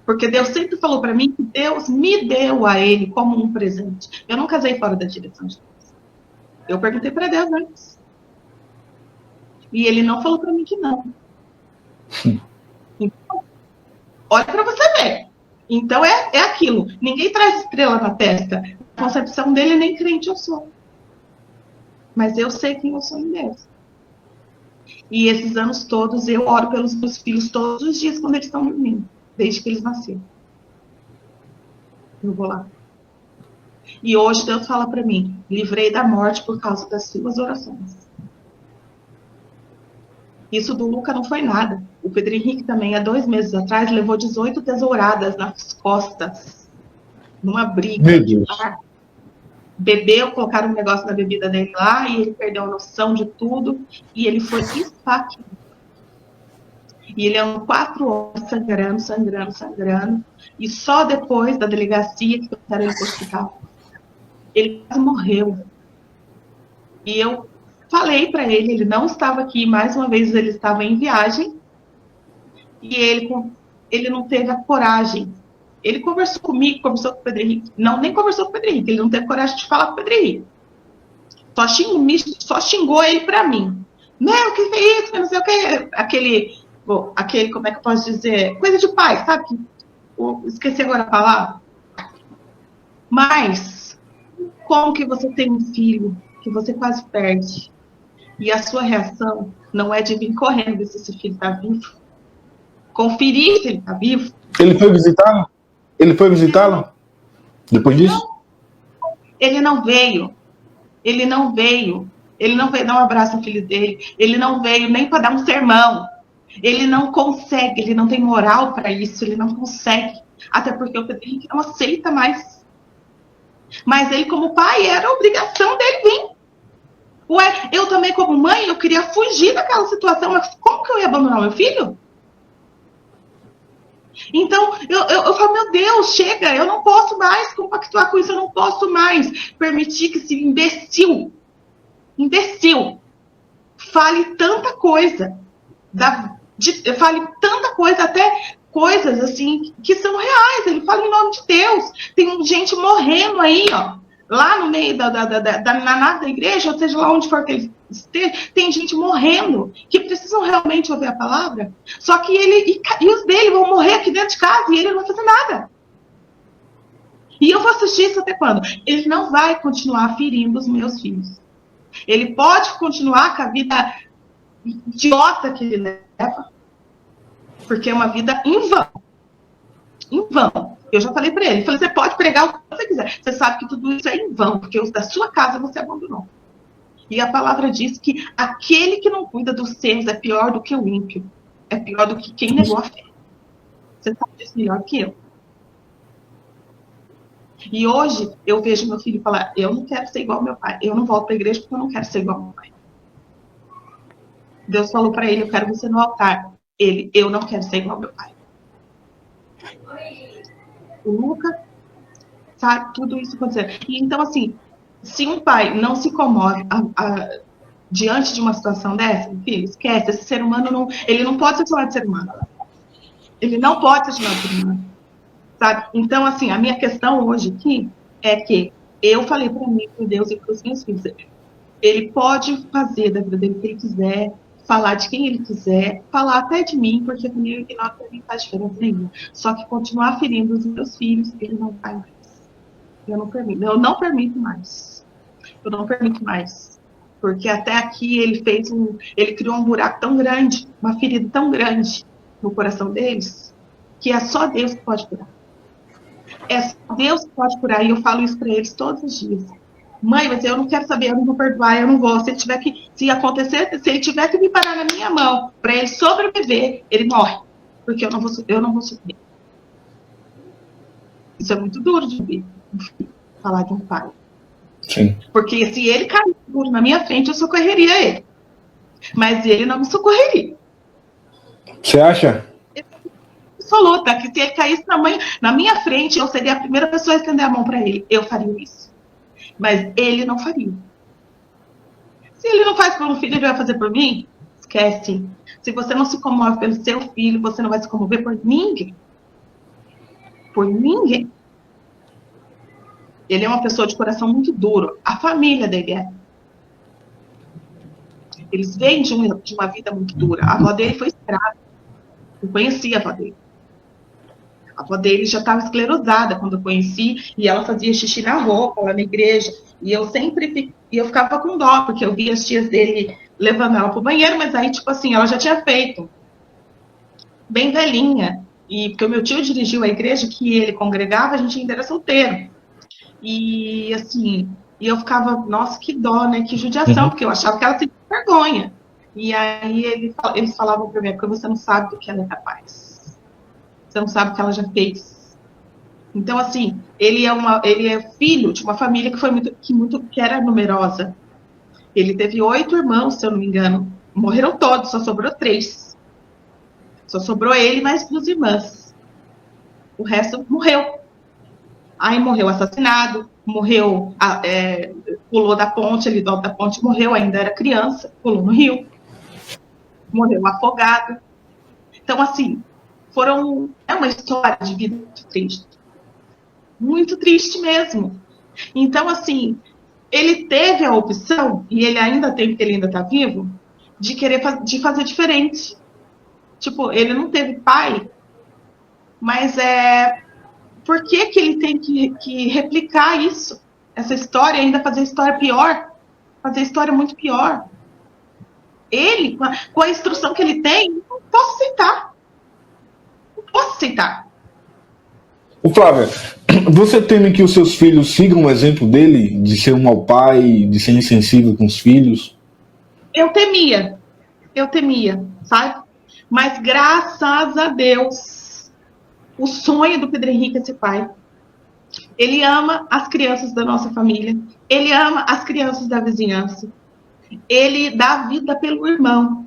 Porque Deus sempre falou para mim que Deus me deu a ele como um presente. Eu não casei fora da direção de Deus. Eu perguntei para Deus antes. E ele não falou para mim que não. Então, olha para você ver. Então é aquilo. Ninguém traz estrela na testa. A concepção dele nem crente eu sou. Mas eu sei quem eu sou em Deus. E esses anos todos eu oro pelos meus filhos todos os dias quando eles estão dormindo. Desde que eles nasceram. Eu vou lá. E hoje Deus fala para mim, livrei da morte por causa das suas orações. Isso do Luca não foi nada. O Pedro Henrique também, há 2 meses atrás, levou 18 tesouradas nas costas. Numa briga. Meu Deus. Bebeu, colocaram um negócio na bebida dele lá, e ele perdeu a noção de tudo, e ele foi esfaqueado. E ele andou 4 horas sangrando. E só depois da delegacia que trouxeram ele para o hospital. Ele quase morreu. E eu falei para ele, ele não estava aqui, mais uma vez ele estava em viagem. E ele não teve a coragem. Ele conversou comigo, conversou com o Pedro Henrique. Não, nem conversou com o Pedro Henrique, ele não teve coragem de falar com o Pedro Henrique. Só xingou ele para mim. Não, que é isso, que não sei o que. Aquele, como é que eu posso dizer? Coisa de pai, sabe? Esqueci agora a palavra. Mas, como que você tem um filho que você quase perde e a sua reação não é de vir correndo se esse filho está vivo? Conferir se ele está vivo? Ele foi visitá-lo? Ele foi visitá-lo? Depois disso? Ele não veio. Ele não veio dar um abraço no filho dele. Ele não veio nem para dar um sermão. Ele não consegue, ele não tem moral para isso, ele não consegue. Até porque o Pedro Henrique não aceita mais. Mas ele, como pai, era obrigação dele vir. Ué, eu também, como mãe, eu queria fugir daquela situação, mas como que eu ia abandonar meu filho? Então, eu falo, meu Deus, chega, eu não posso mais compactuar com isso, eu não posso mais permitir que esse imbecil, fale tanta coisa, fale tanta coisa, até coisas assim, que são reais, ele fala em nome de Deus. Tem gente morrendo aí, ó, lá no meio da igreja, ou seja, lá onde for que ele esteja, tem gente morrendo, que precisam realmente ouvir a palavra, só que ele e os dele vão morrer aqui dentro de casa, e ele não vai fazer nada. E eu vou assistir isso até quando? Ele não vai continuar ferindo os meus filhos. Ele pode continuar com a vida idiota que ele leva, porque é uma vida em vão. Em vão. Eu já falei para ele, falei, você pode pregar o que você quiser. Você sabe que tudo isso é em vão, porque os da sua casa você abandonou. E a palavra diz que aquele que não cuida dos seus é pior do que o ímpio. É pior do que quem negou a fé. Você sabe disso melhor que eu. E hoje eu vejo meu filho falar, eu não quero ser igual ao meu pai. Eu não volto para a igreja porque eu não quero ser igual ao meu pai. Deus falou para ele, eu quero você no altar. Ele, eu não quero ser igual ao meu pai. O Luca, sabe, tudo isso acontecendo. E então, assim, se um pai não se comove diante de uma situação dessa, filho, esquece, esse ser humano ele não pode ser chamado de ser humano. Ele não pode ser chamado de ser humano. Sabe? Então, assim, a minha questão hoje aqui é que eu falei para mim, para Deus e para os meus filhos, ele pode fazer da vida dele o que ele quiser, falar de quem ele quiser, falar até de mim, porque para mim não faz diferença nenhuma. Só que continuar ferindo os meus filhos, ele não vai mais. Eu não permito mais. Eu não permito mais. Porque até aqui ele criou um buraco tão grande, uma ferida tão grande no coração deles, que é só Deus que pode curar. É só Deus que pode curar. E eu falo isso para eles todos os dias. Mãe, mas eu não quero saber, eu não vou perdoar, eu não vou. Se ele tiver que me parar na minha mão para ele sobreviver, ele morre. Porque eu não vou sofrer. Isso é muito duro de ouvir, falar de um pai. Sim. Porque se ele cair duro na minha frente, eu socorreria ele. Mas ele não me socorreria. Você acha? Absoluta, que se ele caísse na minha frente, eu seria a primeira pessoa a estender a mão para ele. Eu faria isso. Mas ele não faria. Se ele não faz por um filho, ele vai fazer por mim? Esquece. Se você não se comove pelo seu filho, você não vai se comover por ninguém. Por ninguém. Ele é uma pessoa de coração muito duro. A família dele é. Eles vêm de uma vida muito dura. A avó dele foi escrava. Eu conheci a avó dele. A avó dele já estava esclerosada quando eu conheci, e ela fazia xixi na roupa, lá na igreja, e eu ficava com dó, porque eu via as tias dele levando ela pro banheiro, mas aí, tipo assim, ela já tinha feito, bem velhinha, e porque o meu tio dirigiu a igreja que ele congregava, a gente ainda era solteiro, e assim, e eu ficava, nossa, que dó, né, que judiação, porque eu achava que ela tinha vergonha, e aí eles falavam para mim, porque você não sabe do que ela é capaz. Você não sabe o que ela já fez. Então, assim, ele é filho de uma família que era numerosa. Ele teve 8 irmãos, se eu não me engano. Morreram todos, só sobrou 3. Só sobrou ele mais 2 irmãs. O resto morreu. Aí morreu assassinado, morreu, pulou da ponte, ali do alto da ponte, morreu, ainda era criança, pulou no rio, morreu afogado. Então, assim, é uma história de vida muito triste mesmo. Então, assim, ele teve a opção, e ele ainda tem, porque ele ainda está vivo, de fazer diferente. Tipo, ele não teve pai, mas por que ele tem que replicar isso? Essa história, ainda fazer a história pior, fazer a história muito pior. Ele, com a instrução que ele tem, não posso aceitar. Não posso aceitar. Ô Flávia, você teme que os seus filhos sigam o exemplo dele, de ser um mau pai, de ser insensível com os filhos? Eu temia, sabe? Mas graças a Deus, o sonho do Pedro Henrique é ser pai. Ele ama as crianças da nossa família, ele ama as crianças da vizinhança, ele dá vida pelo irmão,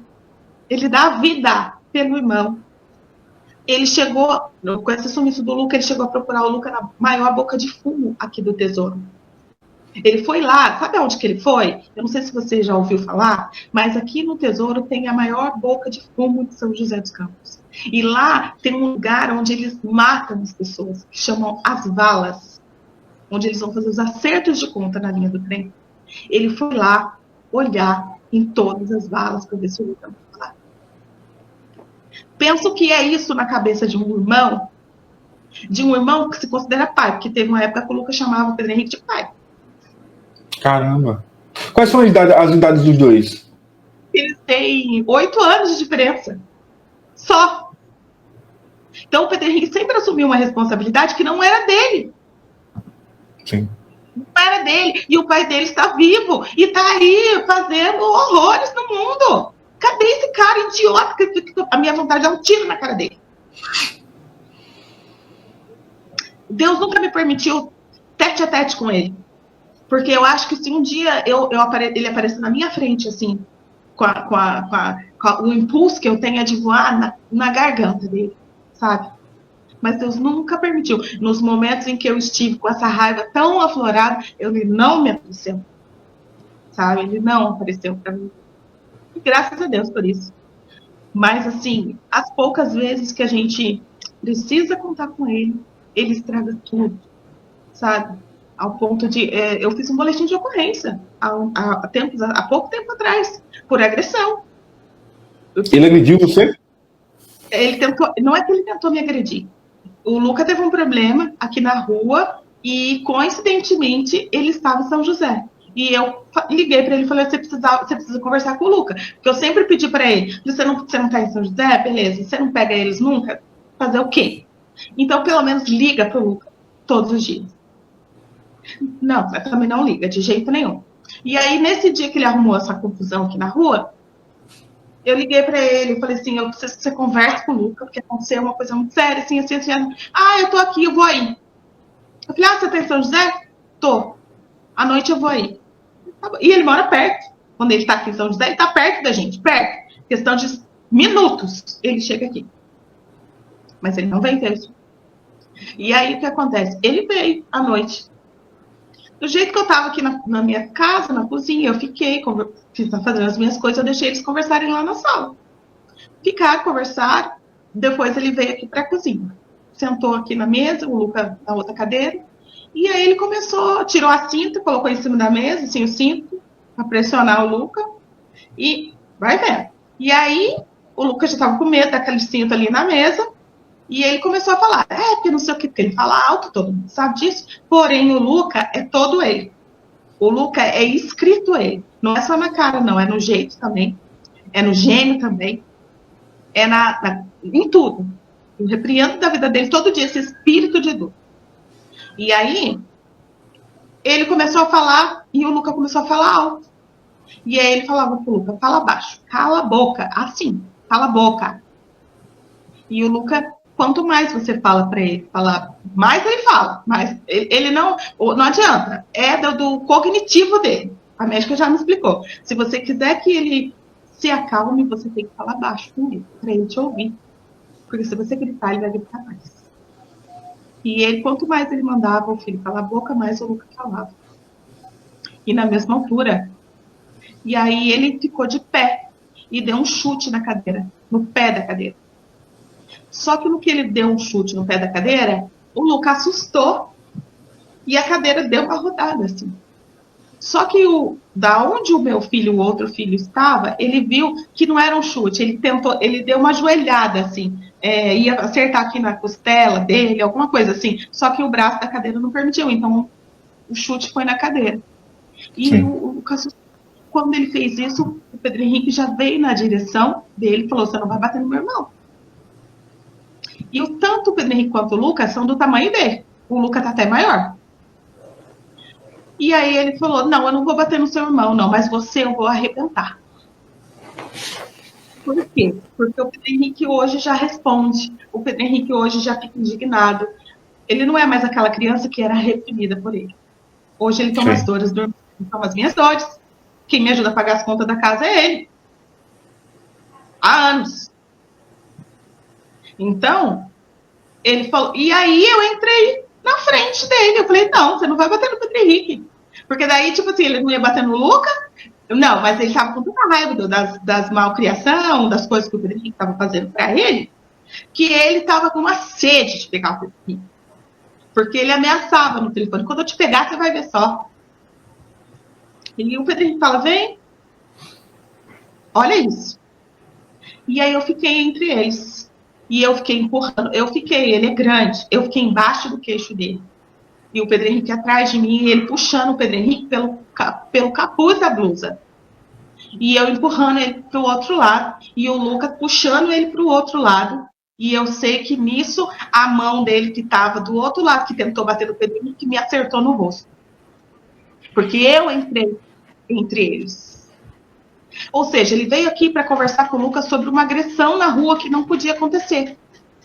Ele chegou, com esse sumiço do Luca, ele chegou a procurar o Luca na maior boca de fumo aqui do Tesouro. Ele foi lá, sabe aonde que ele foi? Eu não sei se você já ouviu falar, mas aqui no Tesouro tem a maior boca de fumo de São José dos Campos. E lá tem um lugar onde eles matam as pessoas, que chamam as valas, onde eles vão fazer os acertos de conta na linha do trem. Ele foi lá olhar em todas as valas para ver se o Luca não estava lá. Penso que é isso na cabeça de um irmão que se considera pai, porque teve uma época que o Luca chamava o Pedro Henrique de pai. Caramba. Quais são as idades dos dois? Eles têm 8 anos de diferença. Só. Então o Pedro Henrique sempre assumiu uma responsabilidade que não era dele. Sim. Não era dele. E o pai dele está vivo. E está aí fazendo horrores no mundo. Cadê esse cara idiota? A minha vontade é dar um tiro na cara dele. Deus nunca me permitiu tete a tete com ele. Porque eu acho que se um dia ele aparecer na minha frente, assim, com o impulso que eu tenho é de voar na garganta dele, sabe? Mas Deus nunca permitiu. Nos momentos em que eu estive com essa raiva tão aflorada, ele não me apareceu. Sabe? Ele não apareceu para mim. E graças a Deus por isso. Mas, assim, as poucas vezes que a gente precisa contar com ele estraga tudo, sabe? Ao ponto de... eu fiz um boletim de ocorrência há pouco tempo atrás, por agressão. Ele agrediu você? Ele tentou... Não é que ele tentou me agredir. O Luca teve um problema aqui na rua e, coincidentemente, ele estava em São José. E eu liguei para ele e falei, você precisa conversar com o Luca. Porque eu sempre pedi para ele, você não está em São José? Beleza. Você não pega eles nunca? Fazer o quê? Então, pelo menos, liga para o Luca todos os dias. Não, mas também não liga, de jeito nenhum. E aí, nesse dia que ele arrumou essa confusão aqui na rua, eu liguei pra ele e falei assim, eu preciso que você converse com o Luca, porque aconteceu uma coisa muito séria, assim. Ah, eu tô aqui, eu vou aí. Eu falei, você tá em São José? Tô. À noite eu vou aí. E ele mora perto. Quando ele tá aqui em São José, ele tá perto da gente, perto. Questão de minutos, ele chega aqui. Mas ele não vem mesmo. E aí, o que acontece? Ele veio à noite. Do jeito que eu tava aqui na minha casa, na cozinha, eu fiquei fazendo as minhas coisas, eu deixei eles conversarem lá na sala. Ficaram, conversaram, depois ele veio aqui pra cozinha. Sentou aqui na mesa, o Luca na outra cadeira, e aí ele tirou a cinta, colocou em cima da mesa, assim, o cinto, pra pressionar o Luca, e vai vendo. E aí, o Luca já tava com medo daquele cinto ali na mesa, e ele começou a falar, porque não sei o que, porque ele fala alto, todo mundo sabe disso, porém o Luca é todo ele. O Luca é escrito ele. Não é só na cara, não, é no jeito também, é no gênio também, é em tudo. Eu repreendo da vida dele todo dia esse espírito de Edu. E aí, ele começou a falar, e o Luca começou a falar alto. E aí ele falava pro Luca, fala baixo, cala a boca, assim, cala a boca. E o Luca... Quanto mais você fala para ele, mais ele fala, mas ele não adianta, é do cognitivo dele. A médica já me explicou. Se você quiser que ele se acalme, você tem que falar baixo com ele, para ele te ouvir. Porque se você gritar, ele vai gritar mais. E ele, quanto mais ele mandava o filho calar a boca, mais o Lucas falava. E na mesma altura. E aí ele ficou de pé e deu um chute na cadeira, no pé da cadeira. Só que no que ele deu um chute no pé da cadeira, o Lucas assustou e a cadeira deu uma rodada, assim. Só que da onde o meu filho, o outro filho estava, ele viu que não era um chute, ele deu uma joelhada, assim, ia acertar aqui na costela dele, alguma coisa assim. Só que o braço da cadeira não permitiu, então o chute foi na cadeira. E o Lucas, quando ele fez isso, o Pedro Henrique já veio na direção dele e falou: você não vai bater no meu irmão. E tanto o Pedro Henrique quanto o Lucas são do tamanho dele. O Lucas tá até maior. E aí ele falou: não, eu não vou bater no seu irmão, não, mas você eu vou arrebentar. Por quê? Porque o Pedro Henrique hoje já responde. O Pedro Henrique hoje já fica indignado. Ele não é mais aquela criança que era reprimida por ele. Hoje ele toma as dores do irmão, toma as minhas dores. Quem me ajuda a pagar as contas da casa é ele. Há anos. Então, ele falou... E aí eu entrei na frente dele. Eu falei: não, você não vai bater no Pedro Henrique. Porque daí, tipo assim, ele não ia bater no Lucas. Não, mas ele tava com tanta raiva das malcriação, das coisas que o Pedro Henrique estava fazendo para ele, que ele tava com uma sede de pegar o Pedro Henrique. Porque ele ameaçava no telefone: quando eu te pegar, você vai ver só. E o Pedro Henrique fala: vem. Olha isso. E aí eu fiquei entre eles. E eu fiquei empurrando. Ele é grande. Eu fiquei embaixo do queixo dele. E o Pedro Henrique atrás de mim, e ele puxando o Pedro Henrique pelo capuz da blusa. E eu empurrando ele para o outro lado. E o Lucas puxando ele para o outro lado. E eu sei que nisso, a mão dele que estava do outro lado, que tentou bater no Pedro Henrique, me acertou no rosto. Porque eu entrei entre eles. Ou seja, ele veio aqui para conversar com o Lucas sobre uma agressão na rua que não podia acontecer.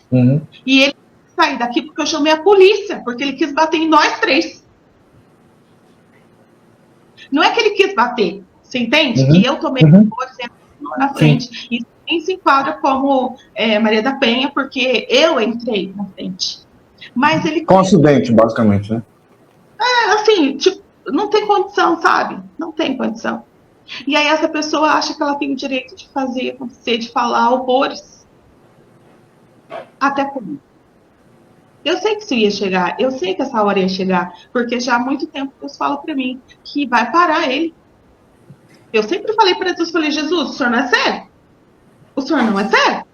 Uhum. E ele sair daqui porque eu chamei a polícia, porque ele quis bater em nós três. Não é que ele quis bater, você entende? Que eu tomei na frente. Sim. Isso nem se enquadra como Maria da Penha, porque eu entrei na frente. Mas ele... Com um acidente, basicamente, né? Assim, tipo, não tem condição, sabe? Não tem condição. E aí essa pessoa acha que ela tem o direito de fazer acontecer, de falar horrores. Até comigo. Eu sei que isso ia chegar, eu sei que essa hora ia chegar, porque já há muito tempo Deus fala para mim que vai parar ele. Eu sempre falei para Jesus, Jesus, o senhor não é sério? O senhor não é sério?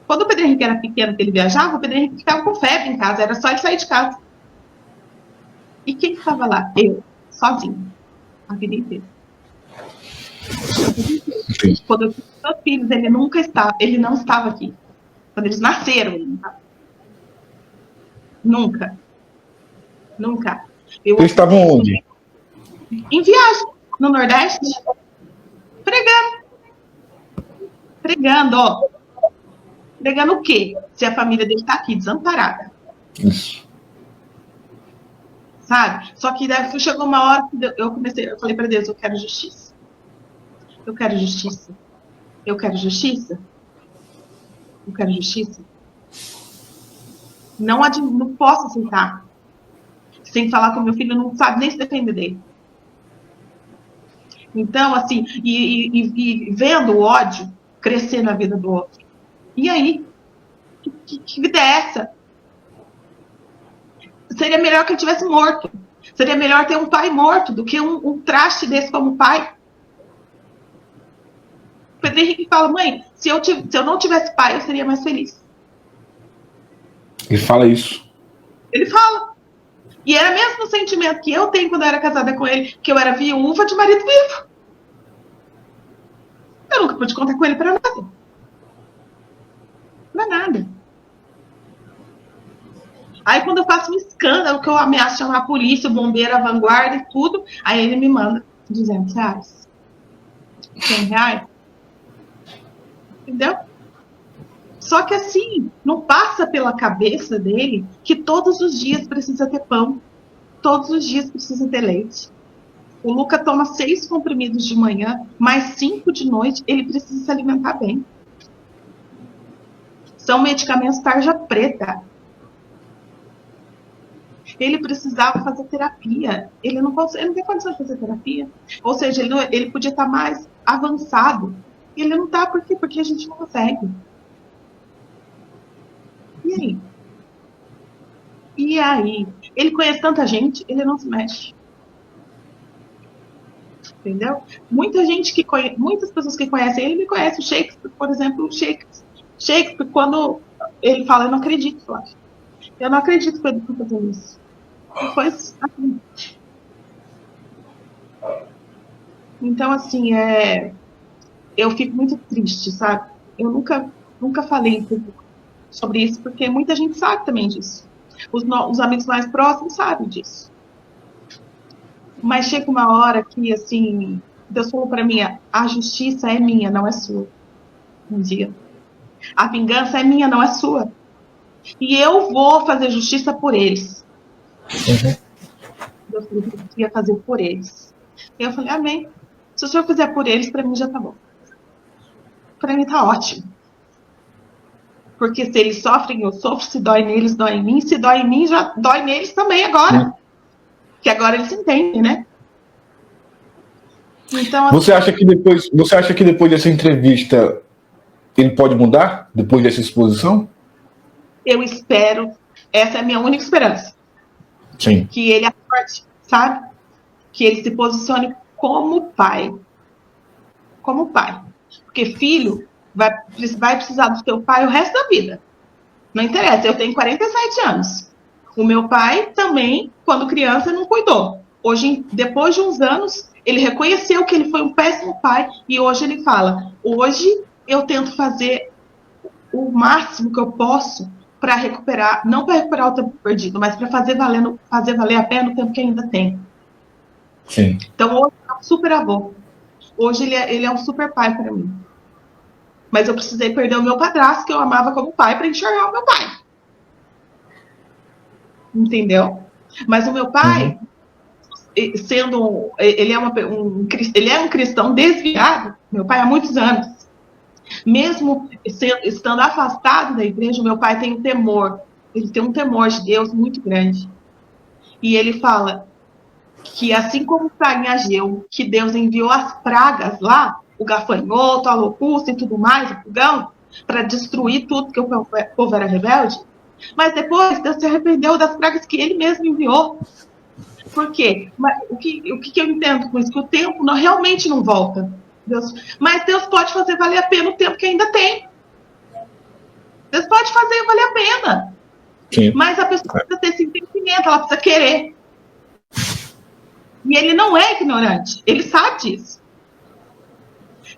Quando o Pedro Henrique era pequeno, que ele viajava, o Pedro Henrique ficava com febre em casa, era só ele sair de casa. E quem estava lá? Eu, sozinho, a vida inteira. Quando eu tive meus filhos, ele não estava aqui. Quando eles nasceram, ele não estava. Nunca. Nunca. Eles estavam onde? Em viagem, no Nordeste. Pregando. Pregando, ó. Pregando o quê? Se a família dele está aqui, desamparada. Isso. Sabe? Só que daí chegou uma hora que eu falei para Deus: eu quero justiça. Eu quero justiça. Eu quero justiça. Eu quero justiça. Não posso aceitar. Sem falar que o meu filho não sabe nem se defender dele. Então, assim, e vendo o ódio crescer na vida do outro. E aí? Que vida é essa? Seria melhor que ele tivesse morto. Seria melhor ter um pai morto do que um traste desse como pai. O Pedro Henrique fala: mãe, se eu não tivesse pai, eu seria mais feliz. Ele fala isso. Ele fala. E era o mesmo sentimento que eu tenho quando eu era casada com ele, que eu era viúva de marido vivo. Eu nunca pude contar com ele para nada. Para nada. Aí quando eu faço um escândalo, que eu ameaço chamar a polícia, o bombeiro, a vanguarda e tudo, aí ele me manda R$200. R$100. Entendeu? Só que assim, não passa pela cabeça dele que todos os dias precisa ter pão. Todos os dias precisa ter leite. O Luca toma 6 comprimidos de manhã, mais 5 de noite, ele precisa se alimentar bem. São medicamentos tarja preta. Ele precisava fazer terapia. Ele não tem condição de fazer terapia. Ou seja, ele podia estar mais avançado. E ele não está. Por quê? Porque a gente não consegue. E aí? E aí? Ele conhece tanta gente, ele não se mexe. Entendeu? Muitas pessoas que conhecem ele me conhecem. O Shakespeare, por exemplo, Shakespeare, quando ele fala, eu não acredito, Flávio. Eu não acredito que ele está fazendo isso. Pois, assim. Então, assim, eu fico muito triste, sabe? Eu nunca falei sobre isso, porque muita gente sabe também disso. Os amigos mais próximos sabem disso. Mas chega uma hora que, assim, Deus falou para mim, a justiça é minha, não é sua. Um dia. A vingança é minha, não é sua. E eu vou fazer justiça por eles. Uhum. Deus falou que eu ia fazer por eles. Eu falei, amém. Se o senhor fizer por eles, para mim já tá bom. Para mim tá ótimo. Porque se eles sofrem, eu sofro. Se dói neles, dói em mim. Se dói em mim, já dói neles também agora. Que agora eles entendem, né? Então, você acha que depois dessa entrevista ele pode mudar? Depois dessa exposição? Eu espero. Essa é a minha única esperança. Sim. Que ele acorde, sabe? Que ele se posicione como pai. Como pai. Porque filho vai precisar do teu pai o resto da vida. Não interessa, eu tenho 47 anos. O meu pai também, quando criança, não cuidou. Hoje, depois de uns anos, ele reconheceu que ele foi um péssimo pai e hoje ele fala, hoje eu tento fazer o máximo que eu posso para recuperar, não para recuperar o tempo perdido, mas para fazer valer a pena o tempo que ainda tem. Sim. Então, hoje é um super avô. Hoje ele é um super pai para mim. Mas eu precisei perder o meu padrasto, que eu amava como pai, para enxergar o meu pai. Entendeu? Mas o meu pai, sendo... Ele é um cristão desviado, meu pai há muitos anos. Mesmo estando afastado da igreja, o meu pai tem um temor. Ele tem um temor de Deus muito grande. E ele fala que assim como para em Ageu, que Deus enviou as pragas lá, o gafanhoto, a locusta e tudo mais, o pulgão, para destruir tudo, que o povo era rebelde. Mas depois Deus se arrependeu das pragas que ele mesmo enviou. Por quê? Mas, o que eu entendo com isso? Que o tempo realmente não volta. Mas Deus pode fazer valer a pena o tempo que ainda tem. Deus pode fazer valer a pena. Sim. Mas a pessoa precisa ter esse entendimento, ela precisa querer. E ele não é ignorante, ele sabe disso.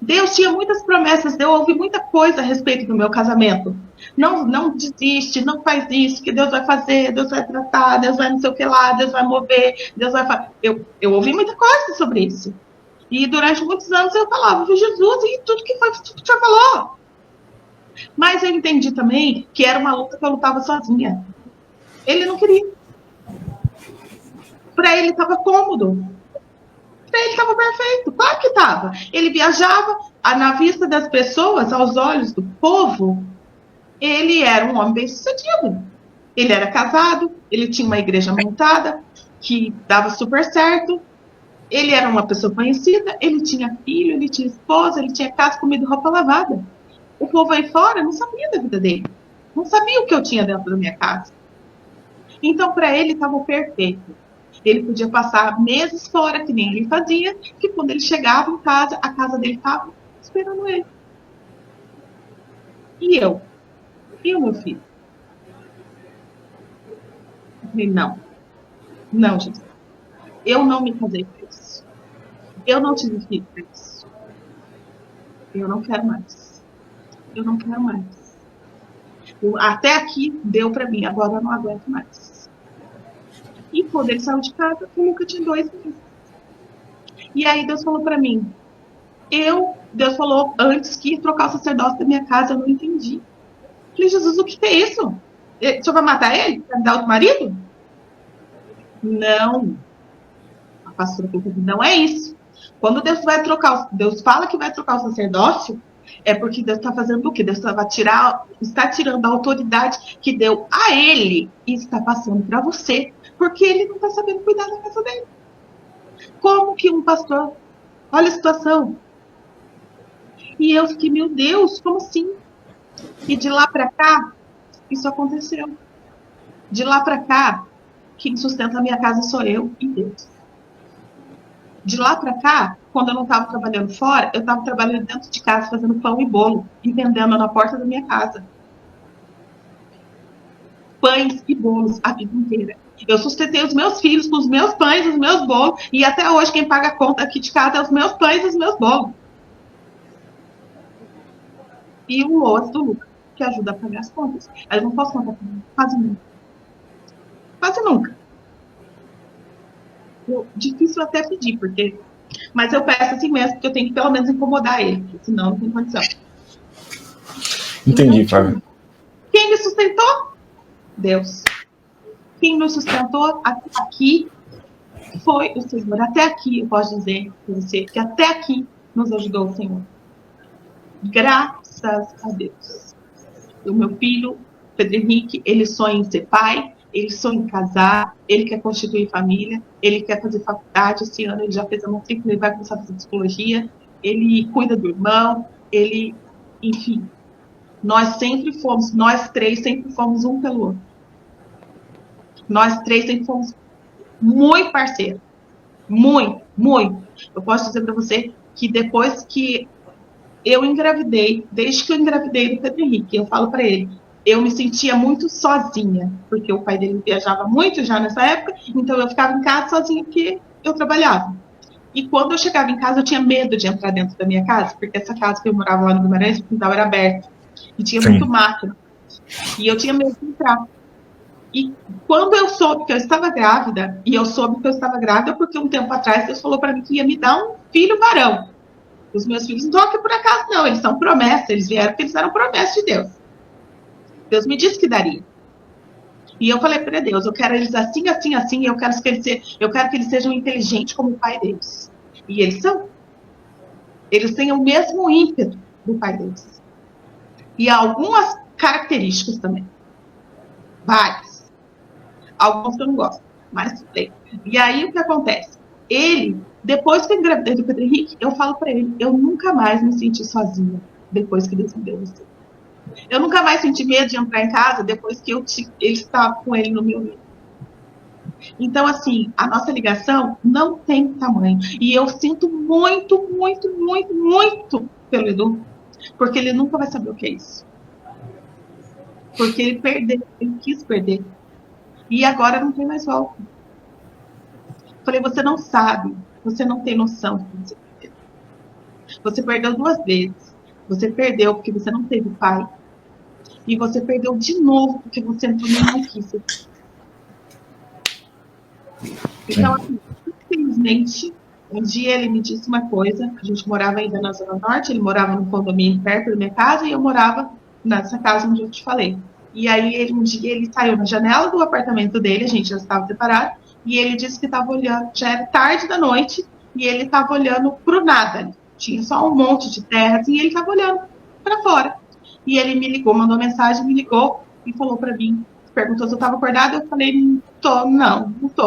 Deus tinha muitas promessas, eu ouvi muita coisa a respeito do meu casamento. Não desiste, não faz isso, que Deus vai fazer, Deus vai tratar, Deus vai não sei o que lá, Deus vai mover, Deus vai fazer. Eu ouvi muita coisa sobre isso. E durante muitos anos eu falava, Jesus, e tudo que foi, tudo que o senhor falou. Mas eu entendi também que era uma luta que eu lutava sozinha. Ele não queria. Para ele estava cômodo. Para ele estava perfeito. Claro que estava. Ele viajava, na vista das pessoas, aos olhos do povo, ele era um homem bem-sucedido. Ele era casado, ele tinha uma igreja montada, que dava super certo. Ele era uma pessoa conhecida, ele tinha filho, ele tinha esposa, ele tinha casa, comida e roupa lavada. O povo aí fora não sabia da vida dele. Não sabia o que eu tinha dentro da minha casa. Então, para ele, estava perfeito. Ele podia passar meses fora, que nem ele fazia, que quando ele chegava em casa, a casa dele estava esperando ele. E eu? E o meu filho? Eu falei, não, Jesus. Eu não me casei para isso. Eu não tive filho para isso. Eu não quero mais. Eu não quero mais. Até aqui deu para mim, agora eu não aguento mais. E quando ele saiu de casa, o Luca tinha 2 meses. E aí Deus falou para mim, Deus falou antes que ia trocar o sacerdócio da minha casa, eu não entendi. Eu falei, Jesus, o que é isso? O senhor vai matar ele? Vai me dar outro marido? Não. A pastora falou, não é isso. Quando Deus fala que vai trocar o sacerdócio, É porque Deus está fazendo o quê? Deus está tirando a autoridade que deu a ele e está passando para você, porque ele não está sabendo cuidar da casa dele. Como que um pastor... Olha a situação. E eu fiquei, meu Deus, como assim? E de lá para cá, isso aconteceu. De lá para cá, quem sustenta a minha casa sou eu e Deus. De lá para cá, quando eu não estava trabalhando fora, eu estava trabalhando dentro de casa, fazendo pão e bolo e vendendo na porta da minha casa. Pães e bolos a vida inteira. Eu sustentei os meus filhos com os meus pães, os meus bolos, e até hoje quem paga a conta aqui de casa é os meus pães e os meus bolos. E o outro do Lucas, que ajuda a pagar as contas. Eu não posso contar com ele, quase nunca. Quase nunca. Difícil até pedir, porque... Mas eu peço assim mesmo, porque eu tenho que pelo menos incomodar ele, senão não tem condição. Entendi, Flávia. Quem me sustentou? Deus. Quem nos sustentou até aqui foi o Senhor. Até aqui, eu posso dizer para você, que até aqui nos ajudou o Senhor. Graças a Deus. O meu filho, Pedro Henrique, ele sonha em ser pai, ele sonha em casar, ele quer constituir família, ele quer fazer faculdade. Esse ano ele já fez a matrícula, ele vai começar a fazer psicologia, ele cuida do irmão, ele, enfim. Nós três sempre fomos um pelo outro. Nós três sempre fomos muito parceiros. Muito, muito. Eu posso dizer para você que depois que eu engravidei, desde que eu engravidei do Pedro Henrique, eu falo para ele, eu me sentia muito sozinha, porque o pai dele viajava muito já nessa época, então eu ficava em casa sozinha porque eu trabalhava. E quando eu chegava em casa, eu tinha medo de entrar dentro da minha casa, porque essa casa que eu morava lá no Guimarães, o quintal era aberto, e tinha muito mato, e eu tinha medo de entrar. E quando eu soube que eu estava grávida, e eu soube que eu estava grávida porque um tempo atrás Deus falou para mim que ia me dar um filho varão. Os meus filhos não estão aqui por acaso, não. Eles são promessas. Eles vieram porque eles eram promessas de Deus. Deus me disse que daria. E eu falei para Deus, eu quero eles assim, assim, assim. Eu quero que eles sejam inteligentes como o pai deles. E eles são. Eles têm o mesmo ímpeto do pai deles. E algumas características também. Várias. Alguns que eu não gosto, mas tem. E aí o que acontece? Ele, depois que eu engravidei do Pedro Henrique, eu falo para ele, eu nunca mais me senti sozinha depois que Deus me deu você. Eu nunca mais senti medo de entrar em casa depois que ele estava com ele no meu meio. Então, assim, a nossa ligação não tem tamanho. E eu sinto muito, muito, muito, muito pelo Edu, porque ele nunca vai saber o que é isso. Porque ele perdeu, ele quis perder. E agora não tem mais volta. Falei, você não sabe, você não tem noção do que você perdeu. Você perdeu 2 vezes. Você perdeu porque você não teve pai. E você perdeu de novo porque você entrou numa maluquice. Então, assim, infelizmente, um dia ele me disse uma coisa. A gente morava ainda na Zona Norte, ele morava num condomínio perto da minha casa e eu morava nessa casa onde eu te falei. E aí, um dia, ele saiu na janela do apartamento dele, a gente já estava separado, e ele disse que estava olhando, já era tarde da noite, e ele estava olhando para o nada. Tinha só um monte de terra, assim, e ele estava olhando para fora. E ele me ligou, mandou mensagem, me ligou e falou para mim, perguntou se eu estava acordada, eu falei, não tô,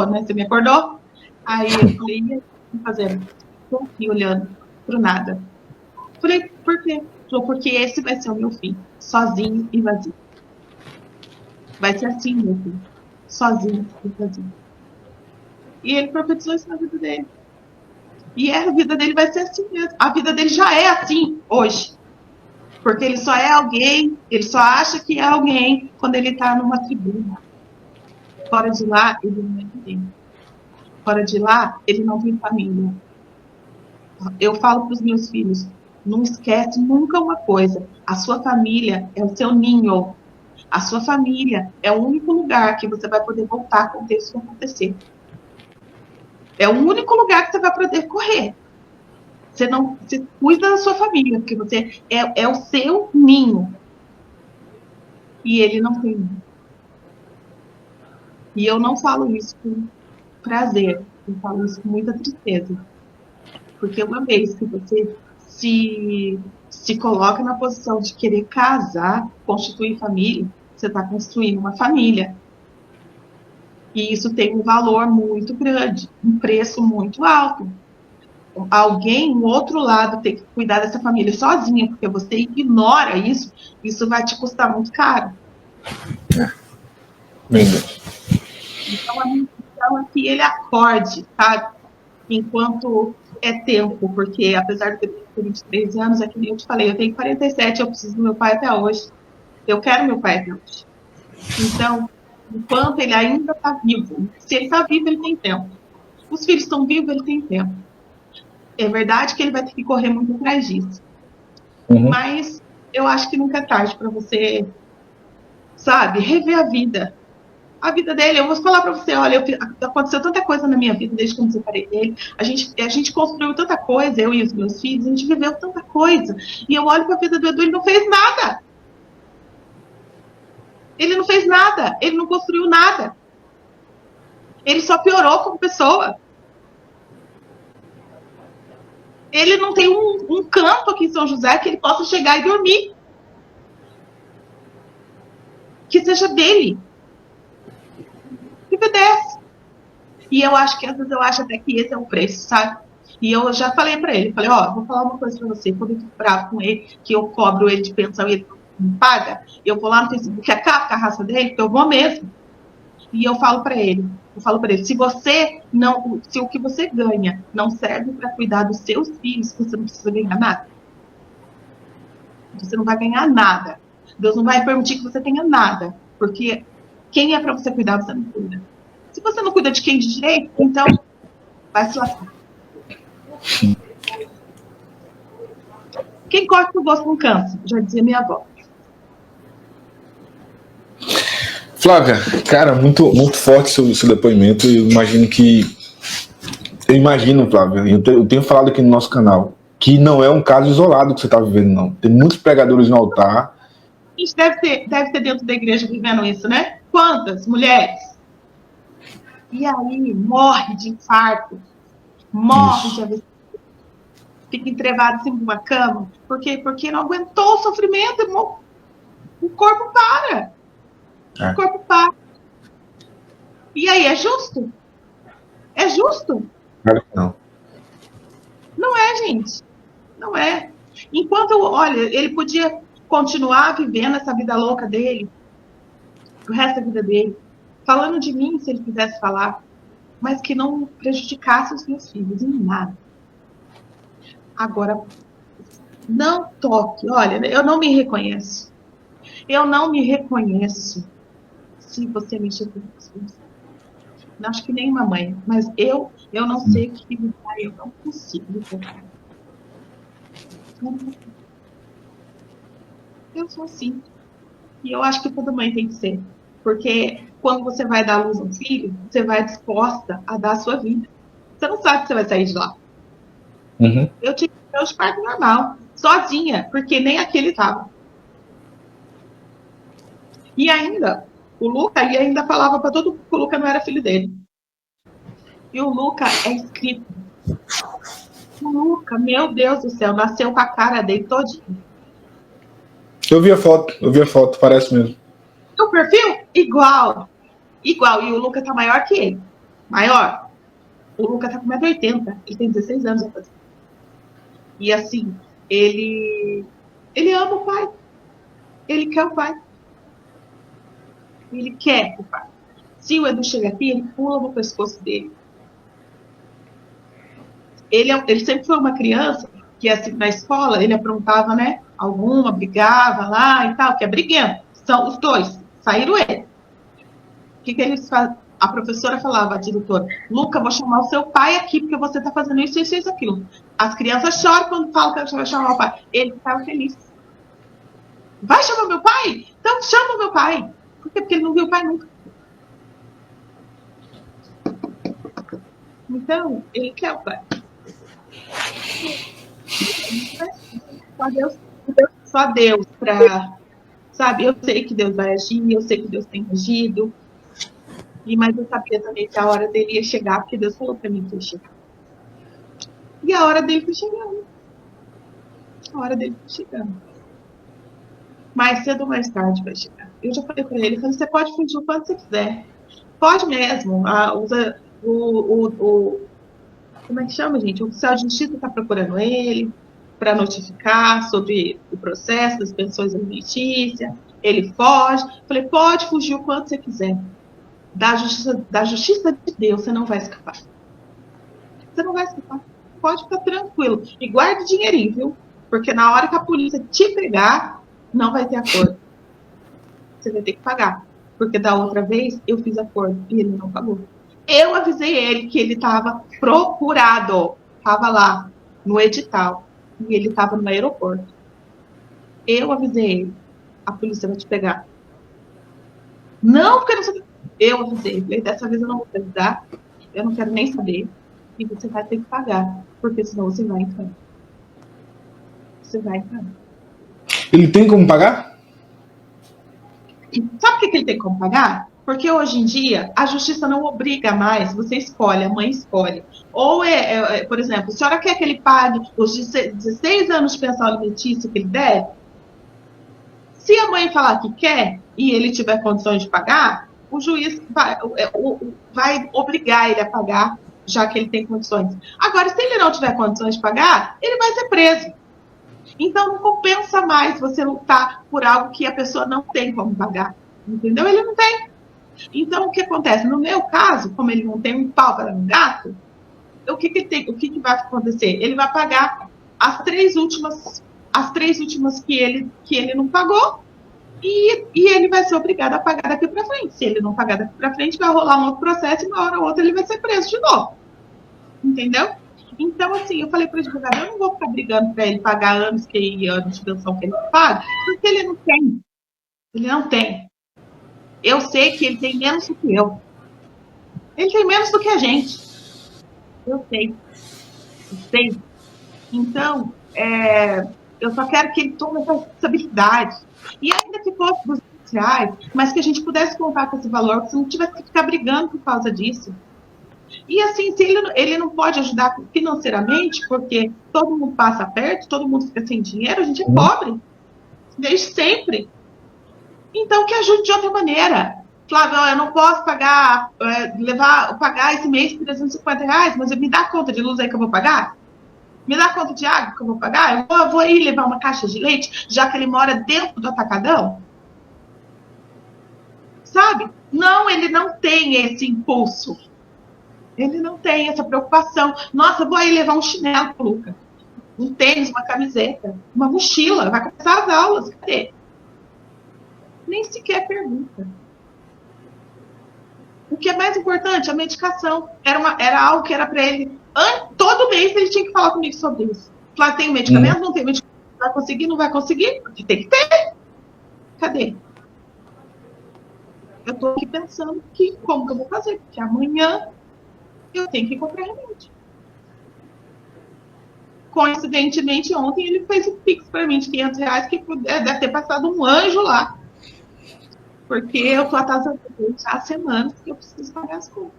né? Você me acordou? Aí eu falei, e aí, o que tá fazendo? Estou aqui olhando para o nada. Falei, por quê? Falou, porque esse vai ser o meu fim, sozinho e vazio. Vai ser assim, meu filho. Sozinho e vazio. E ele profetizou isso na vida dele. E a vida dele vai ser assim mesmo. A vida dele já é assim hoje. Porque ele só é alguém, ele só acha que é alguém quando ele está numa tribuna. Fora de lá, ele não é ninguém. Fora de lá, ele não tem família. Eu falo para os meus filhos, não esquece nunca uma coisa. A sua família é o seu ninho. A sua família é o único lugar que você vai poder voltar quando isso acontecer. É o único lugar que você vai poder correr. Você cuida da sua família, porque você é o seu ninho. E ele não tem ninho. E eu não falo isso com prazer. Eu falo isso com muita tristeza. Porque uma vez que você se se coloca na posição de querer casar, constituir família, você está construindo uma família. E isso tem um valor muito grande, um preço muito alto. Alguém, um outro lado, tem que cuidar dessa família sozinha, porque você ignora isso, isso vai te custar muito caro. Então, a minha intenção é que ele acorde, sabe? Enquanto é tempo, porque apesar de eu ter 23 anos, é que nem eu te falei, eu tenho 47, eu preciso do meu pai até hoje. Eu quero meu pai até hoje. Então, enquanto ele ainda está vivo, se ele está vivo, ele tem tempo. Os filhos estão vivos, ele tem tempo. É verdade que ele vai ter que correr muito atrás disso. Mas eu acho que nunca é tarde para você, sabe, rever a vida. A vida dele, eu vou falar para você, olha, aconteceu tanta coisa na minha vida desde que eu me separei dele. A gente construiu tanta coisa, eu e os meus filhos, a gente viveu tanta coisa. E eu olho para a vida do Edu, ele não fez nada. Ele não fez nada, ele não construiu nada. Ele só piorou como pessoa. Ele não tem um canto aqui em São José que ele possa chegar e dormir. Que seja dele. Que obedece. E eu acho que, às vezes, eu acho até que esse é o preço, sabe? E eu já falei pra ele, falei, ó, vou falar uma coisa pra você, quando eu fico bravo com ele, que eu cobro ele de pensão e ele não me paga, eu vou lá no Facebook, acabo com a raça dele, porque eu vou mesmo. E eu falo pra ele, se o que você ganha não serve para cuidar dos seus filhos, você não precisa ganhar nada. Você não vai ganhar nada. Deus não vai permitir que você tenha nada, porque quem é para você cuidar, você não cuida. Se você não cuida de quem de direito, então vai se lascar. Quem corta o gosto com câncer, já dizia minha avó. Flávia, cara, muito, muito forte o seu depoimento. Eu imagino, Flávia, eu tenho falado aqui no nosso canal, que não é um caso isolado que você está vivendo, não. Tem muitos pregadores no altar. A gente deve ter dentro da igreja vivendo isso, né? Quantas mulheres? E aí morre de infarto, morre de AVC, fica entrevado em cima de uma cama, porque não aguentou o sofrimento, o corpo para. O corpo para. E aí, é justo? É justo? Não. Não é, gente. Não é. Enquanto, olha, ele podia continuar vivendo essa vida louca dele, o resto da vida dele, falando de mim, se ele quisesse falar, mas que não prejudicasse os meus filhos em nada. Agora, não toque. Olha, eu não me reconheço. Eu não me reconheço se você mexer com os filhos. Não acho que nem uma mãe, mas eu não sei o que me dá, eu não consigo. Eu sou assim. E eu acho que toda mãe tem que ser. Porque quando você vai dar à luz a um filho, você vai disposta a dar a sua vida. Você não sabe que você vai sair de lá. Eu tive meus parto normal, sozinha, porque nem aquele estava. E ainda, o Luca ainda falava para todo mundo que o Luca não era filho dele. E o Luca é inscrito. O Luca, meu Deus do céu, nasceu com a cara dele todinho. Eu vi a foto, parece mesmo. O perfil? Igual. E o Luca tá maior que ele. Maior. O Luca tá com 1,80m. Ele tem 16 anos. E assim, ele ama o pai. Ele quer o pai. Ele quer o pai. Se o Edu chega aqui, ele pula no pescoço dele. Ele sempre foi uma criança que, assim, na escola, ele aprontava, né? Alguma, brigava lá e tal, que é briguento. São os dois. Saíram ele. O que eles fazem? A professora falava, a diretora, Luca, vou chamar o seu pai aqui, porque você está fazendo isso, isso, isso, aquilo. As crianças choram quando falam que vai chamar o pai. Ele ficava feliz. Vai chamar meu pai? Então chama o meu pai. Por quê? Porque ele não viu o pai nunca. Então, ele quer o pai. Só Deus para... Sabe, eu sei que Deus vai agir, eu sei que Deus tem agido. Mas eu sabia também que a hora dele ia chegar, porque Deus falou para mim que ia chegar. E a hora dele foi chegando. a hora dele tá chegando. Mais cedo ou mais tarde vai chegar. Eu já falei para ele, você pode fugir o quanto você quiser. Pode mesmo. Usa como é que chama, gente? O oficial de justiça está procurando ele para notificar sobre o processo das pensões alimentícias. Ele foge. Falei, pode fugir o quanto você quiser. Da justiça de Deus, você não vai escapar. Você não vai escapar. Pode ficar tranquilo. E guarde dinheirinho, viu? Porque na hora que a polícia te pegar, não vai ter acordo. Você vai ter que pagar. Porque da outra vez, eu fiz acordo e ele não pagou. Eu avisei ele que ele estava procurado. Estava lá, no edital. E ele estava no aeroporto. Eu avisei ele. A polícia vai te pegar. Não, porque não sei. Eu avisei. Falei, dessa vez eu não vou te avisar. Eu não quero nem saber. E você vai ter que pagar. Porque senão você vai entrar. Você vai entrar. Ele tem como pagar? Sabe por que ele tem como pagar? Porque hoje em dia, a justiça não obriga mais, você escolhe, a mãe escolhe. Ou, por exemplo, a senhora quer que ele pague os 16 anos de pensão alimentícia que ele deve? Se a mãe falar que quer e ele tiver condições de pagar, o juiz vai obrigar ele a pagar, já que ele tem condições. Agora, se ele não tiver condições de pagar, ele vai ser preso. Então, não compensa mais você lutar por algo que a pessoa não tem como pagar. Entendeu? Ele não tem. Então, o que acontece? No meu caso, como ele não tem um pau para um gato, o que vai acontecer? Ele vai pagar as três últimas que ele não pagou e ele vai ser obrigado a pagar daqui para frente. Se ele não pagar daqui para frente, vai rolar um outro processo e uma hora ou outra ele vai ser preso de novo. Entendeu? Então, assim, eu falei para o advogado, eu não vou ficar brigando para ele pagar anos de pensão que ele paga, porque ele não tem. Ele não tem. Eu sei que ele tem menos do que eu. Ele tem menos do que a gente. Eu sei. Eu sei. Então, eu só quero que ele tome essa responsabilidade. E ainda que fosse dos sociais, mas que a gente pudesse contar com esse valor, que você não tivesse que ficar brigando por causa disso. E assim, se ele não pode ajudar financeiramente, porque todo mundo passa perto, todo mundo fica sem dinheiro, a gente é pobre. Desde sempre. Então, que ajude de outra maneira. Flávio, eu não posso pagar esse mês R$350, mas me dá conta de luz aí que eu vou pagar? Me dá conta de água que eu vou pagar? Eu vou ir levar uma caixa de leite, já que ele mora dentro do atacadão? Sabe? Não, ele não tem esse impulso. Ele não tem essa preocupação. Nossa, vou aí levar um chinelo pro Luca. Um tênis, uma camiseta, uma mochila. Vai começar as aulas. Cadê? Nem sequer pergunta. O que é mais importante, a medicação. Era algo que era para ele. Todo mês ele tinha que falar comigo sobre isso. Falar, tem medicamento? Não tem medicamento? Vai conseguir? Não vai conseguir? Porque tem que ter. Cadê? Eu estou aqui pensando como que eu vou fazer. Porque amanhã eu tenho que comprar remédio. Coincidentemente, ontem ele fez um pix para mim de R$500, que deve ter passado um anjo lá. Porque eu estou atrasando há semanas que eu preciso pagar as contas.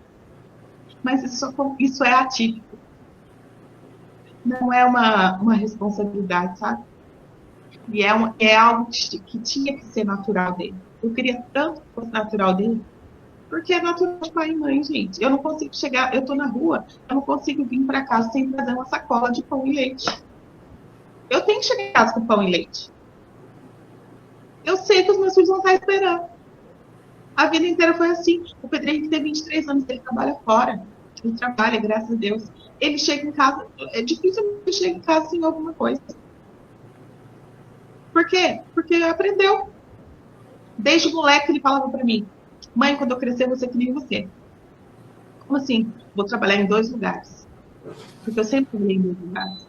Mas isso é atípico. Não é uma responsabilidade, sabe? E é algo que tinha que ser natural dele. Eu queria tanto que fosse natural dele. Porque é natural de pai e mãe, gente. Eu não consigo chegar, eu tô na rua, eu não consigo vir para casa sem trazer uma sacola de pão e leite. Eu tenho que chegar em casa com pão e leite. Eu sei que os meus filhos vão estar esperando. A vida inteira foi assim. O Pedro Henrique tem 23 anos, ele trabalha fora. Ele trabalha, graças a Deus. Ele chega em casa, é difícil ele chegar em casa sem alguma coisa. Por quê? Porque aprendeu. Desde moleque ele falava para mim, mãe, quando eu crescer, vou ser que nem você. Como assim? Vou trabalhar em 2 lugares. Porque eu sempre trabalhei em 2 lugares.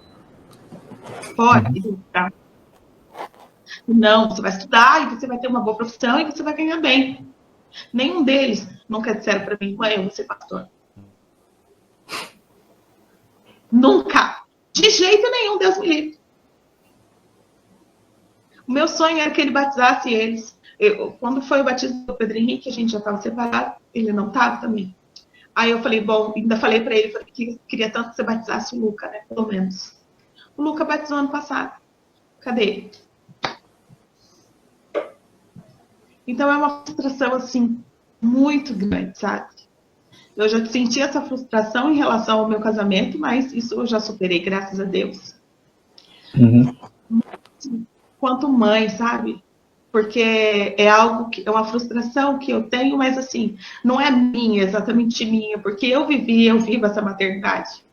Fora e dentro. Não, você vai estudar e você vai ter uma boa profissão e você vai ganhar bem. Nenhum deles nunca disseram para mim, mãe, eu vou ser pastor. Nunca. De jeito nenhum, Deus me livre. O meu sonho era que ele batizasse eles. Quando foi o batismo do Pedro Henrique, a gente já estava separado, ele não estava também. Aí eu falei, ainda falei para ele, que queria tanto que você batizasse o Luca, né, pelo menos. O Luca batizou ano passado. Cadê ele? Então é uma frustração, assim, muito grande, sabe? Eu já senti essa frustração em relação ao meu casamento, mas isso eu já superei, graças a Deus. Uhum. Quanto mãe, sabe? Porque é algo que é uma frustração que eu tenho, mas assim, não é minha, exatamente minha, porque eu vivo essa maternidade.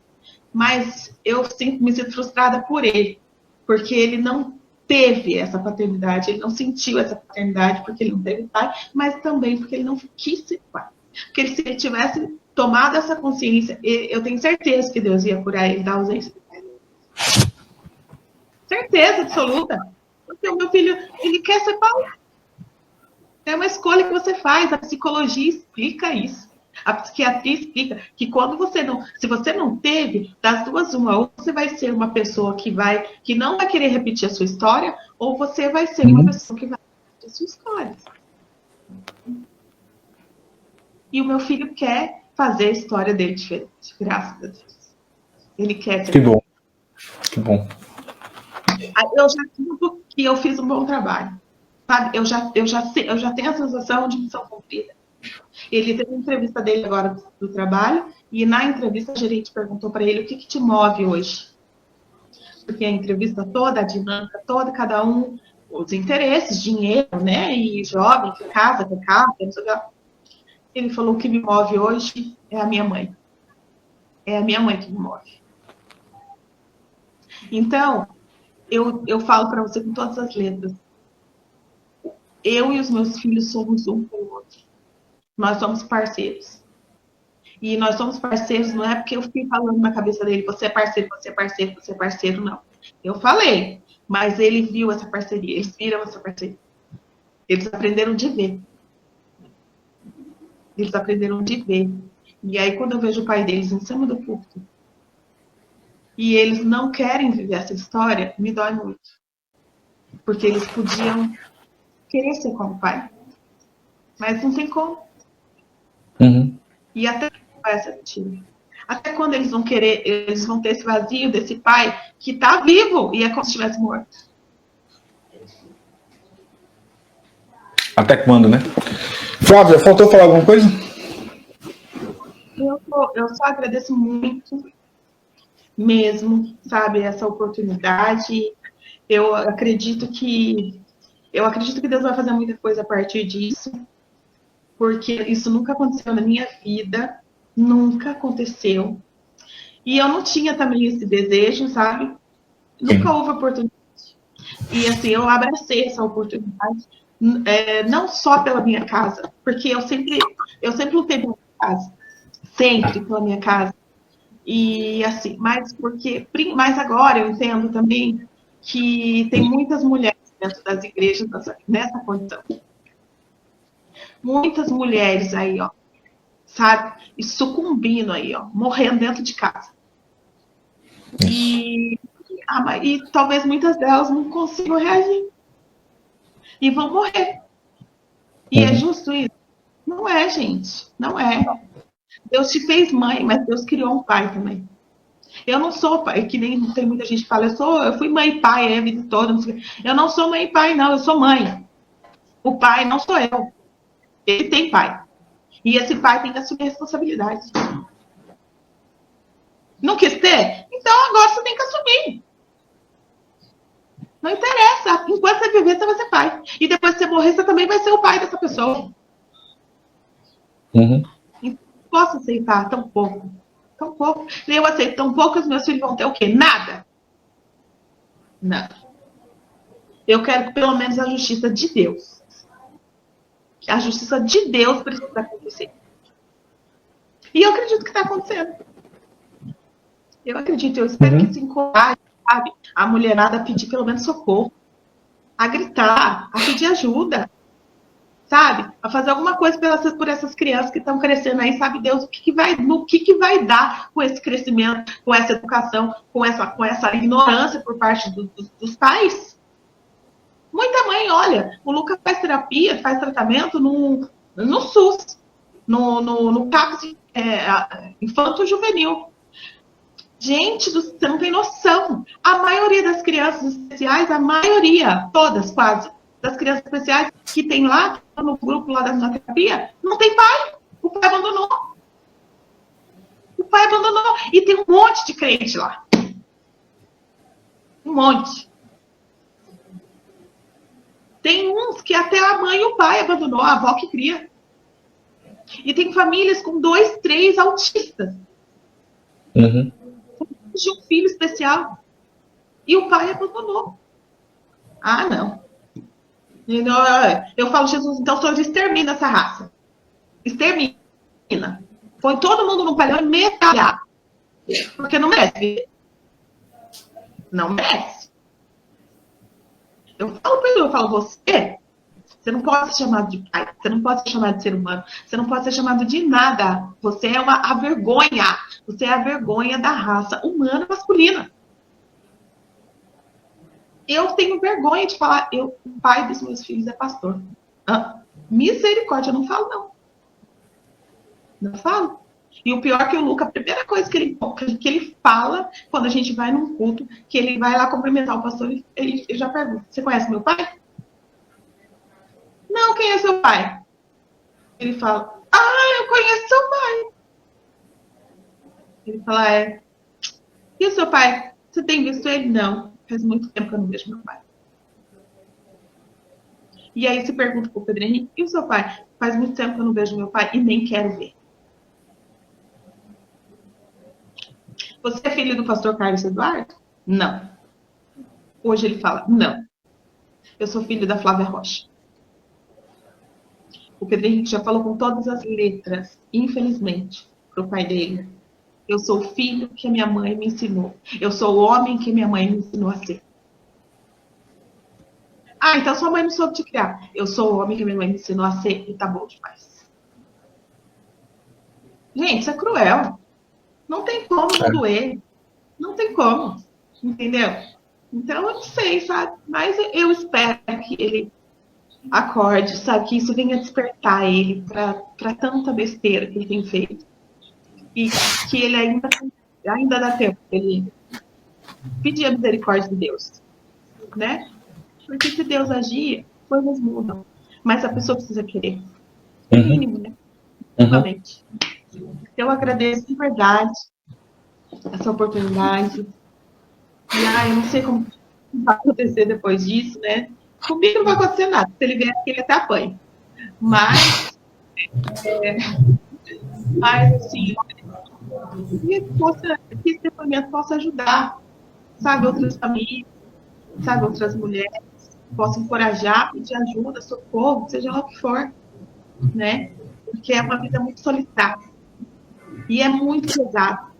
Mas eu me sinto frustrada por ele, porque ele não teve essa paternidade, ele não sentiu essa paternidade porque ele não teve pai, mas também porque ele não quis ser pai. Porque se ele tivesse tomado essa consciência, eu tenho certeza que Deus ia curar ele da ausência do pai. Certeza absoluta. Porque o meu filho, ele quer ser pai. É uma escolha que você faz. A psicologia explica isso. A psiquiatria explica que quando se você não teve, das duas uma, ou você vai ser uma pessoa que não vai querer repetir a sua história, ou você vai ser uma pessoa que vai repetir a sua história. E o meu filho quer fazer a história dele diferente, graças a Deus. Ele quer ser. Que bom. Que bom. Eu já sinto que eu fiz um bom trabalho. Sabe? Eu já tenho a sensação de missão cumprida. Ele teve uma entrevista dele agora do trabalho, e na entrevista a gerente perguntou para ele o que te move hoje. Porque a entrevista toda, a dinâmica toda, cada um, os interesses, dinheiro, né? E jovem, que casa, não sei o que. Ele falou: o que me move hoje é a minha mãe. É a minha mãe que me move. Então, eu falo para você com todas as letras. Eu e os meus filhos somos um pelo outro. Nós somos parceiros. E nós somos parceiros não é porque eu fiquei falando na cabeça dele, você é parceiro, você é parceiro, você é parceiro, não. Eu falei, mas ele viu essa parceria, eles viram essa parceria. Eles aprenderam de ver. Eles aprenderam de ver. E aí, quando eu vejo o pai deles em cima do púlpito, e eles não querem viver essa história, me dói muito. Porque eles podiam querer ser como pai. Mas não tem como. Uhum. E até vai ser mentira. Até quando eles vão querer, eles vão ter esse vazio desse pai que está vivo e é como se estivesse morto. Até quando, né? Flávia, faltou falar alguma coisa? Eu só agradeço muito mesmo, sabe, essa oportunidade. Eu acredito que Deus vai fazer muita coisa a partir disso, porque isso nunca aconteceu na minha vida, nunca aconteceu. E eu não tinha também esse desejo, sabe? Nunca houve oportunidade. E assim, eu abracei essa oportunidade, não só pela minha casa, porque eu sempre lutei pela minha casa, sempre pela minha casa. E assim, mas agora eu entendo também que tem muitas mulheres dentro das igrejas nessa condição. Muitas mulheres aí, ó, sabe? E sucumbindo aí, ó, morrendo dentro de casa. E talvez muitas delas não consigam reagir. E vão morrer. E é justo isso? Não é, gente. Não é. Deus te fez mãe, mas Deus criou um pai também. Eu não sou pai, que nem tem muita gente que fala, eu fui mãe e pai a vida toda. Eu não sou mãe e pai, não, eu sou mãe. O pai não sou eu. Ele tem pai. E esse pai tem que assumir a responsabilidade. Não quis ter? Então agora você tem que assumir. Não interessa. Enquanto você viver, você vai ser pai. E depois que você morrer, você também vai ser o pai dessa pessoa. Uhum. Então, não posso aceitar tão pouco. Tão pouco. Eu aceito tão pouco que os meus filhos vão ter o quê? Nada. Não. Eu quero que pelo menos a justiça de Deus. A justiça de Deus precisa acontecer. E eu acredito que está acontecendo. Eu acredito, eu espero que se encoraje, sabe? A mulherada a pedir pelo menos socorro. A gritar, a pedir ajuda. Sabe? A fazer alguma coisa por essas crianças que estão crescendo aí, sabe Deus, o que vai dar com esse crescimento, com essa educação, com essa ignorância por parte dos pais? Muita mãe, olha, o Lucas faz terapia, faz tratamento no SUS, no CAPS infanto-juvenil. Gente, você não tem noção. A maioria das crianças especiais, a maioria, todas quase, das crianças especiais que tem lá, no grupo lá da terapia, não tem pai. O pai abandonou. O pai abandonou. E tem um monte de crente lá. Um monte. Tem uns que até a mãe e o pai abandonou, a avó que cria. E tem famílias com 2, 3 autistas. Uhum. De um filho especial. E o pai abandonou. Ah, não. Eu falo, Jesus, então o Senhor extermina essa raça. Extermina. Põe todo mundo no palhão e metralhar. Porque não merece. Não merece. Eu falo para ele, você não pode ser chamado de pai, você não pode ser chamado de ser humano, você não pode ser chamado de nada. Você é a vergonha. Você é a vergonha da raça humana masculina. Eu tenho vergonha de falar, o pai dos meus filhos é pastor. Misericórdia, eu não falo, não. Não falo. E o pior é que o Luca, a primeira coisa que ele fala, quando a gente vai num culto, que ele vai lá cumprimentar o pastor, ele já pergunta, você conhece meu pai? Não, quem é seu pai? Ele fala, eu conheço seu pai. Ele fala, e o seu pai? Você tem visto ele? Não, faz muito tempo que eu não vejo meu pai. E aí se pergunta pro Pedro Henrique, e o seu pai? Faz muito tempo que eu não vejo meu pai e nem quero ver. Você é filho do pastor Carlos Eduardo? Não. Hoje ele fala, não. Eu sou filho da Flávia Rocha. O Pedro Henrique já falou com todas as letras, infelizmente, pro pai dele. Eu sou o filho que a minha mãe me ensinou. Eu sou o homem que minha mãe me ensinou a ser. Então sua mãe não soube te criar. Eu sou o homem que minha mãe me ensinou a ser e tá bom demais. Gente, isso é cruel. Não tem como não doer. Não tem como. Entendeu? Então, eu não sei, sabe? Mas eu espero que ele acorde, sabe? Que isso venha despertar ele para tanta besteira que ele tem feito. E que ele ainda dá tempo ele pedir a misericórdia de Deus. Né? Porque se Deus agir, coisas mudam. Mas a pessoa precisa querer. É mínimo, né? Realmente. Eu agradeço de verdade essa oportunidade. E eu não sei como vai acontecer depois disso, né? Comigo não vai acontecer nada. Se ele vier aqui, ele até apanha. Mas assim, que esse depoimento possa ajudar, sabe, outras famílias, sabe, outras mulheres, possa encorajar, pedir ajuda, socorro, seja lá o que for, né? Porque é uma vida muito solitária. E é muito pesado.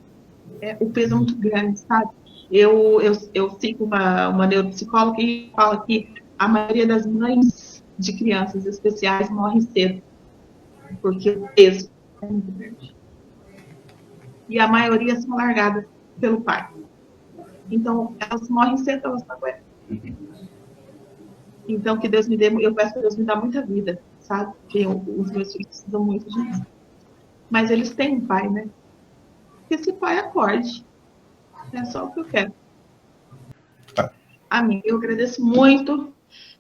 O peso é muito grande, sabe? Eu sigo uma neuropsicóloga que fala que a maioria das mães de crianças especiais morrem cedo, porque o peso é muito grande. E a maioria são largadas pelo pai. Então, elas morrem cedo, elas não aguentam. Então, que Deus me dê, eu peço que Deus me dê muita vida, sabe? Porque os meus filhos precisam muito disso. Mas eles têm um pai, né? Que esse pai acorde. É só o que eu quero. Amém. Eu agradeço muito.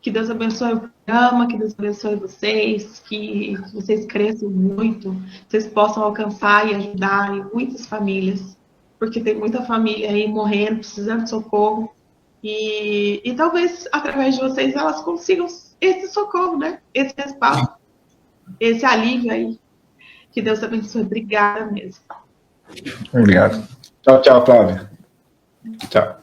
Que Deus abençoe o programa, que Deus abençoe vocês, que vocês cresçam muito, vocês possam alcançar e ajudar muitas famílias, porque tem muita família aí morrendo, precisando de socorro, e talvez através de vocês elas consigam esse socorro, né? Esse respaldo, esse alívio aí. Que Deus abençoe. Obrigada mesmo. Obrigado. Tchau, tchau, Flávia. Tchau.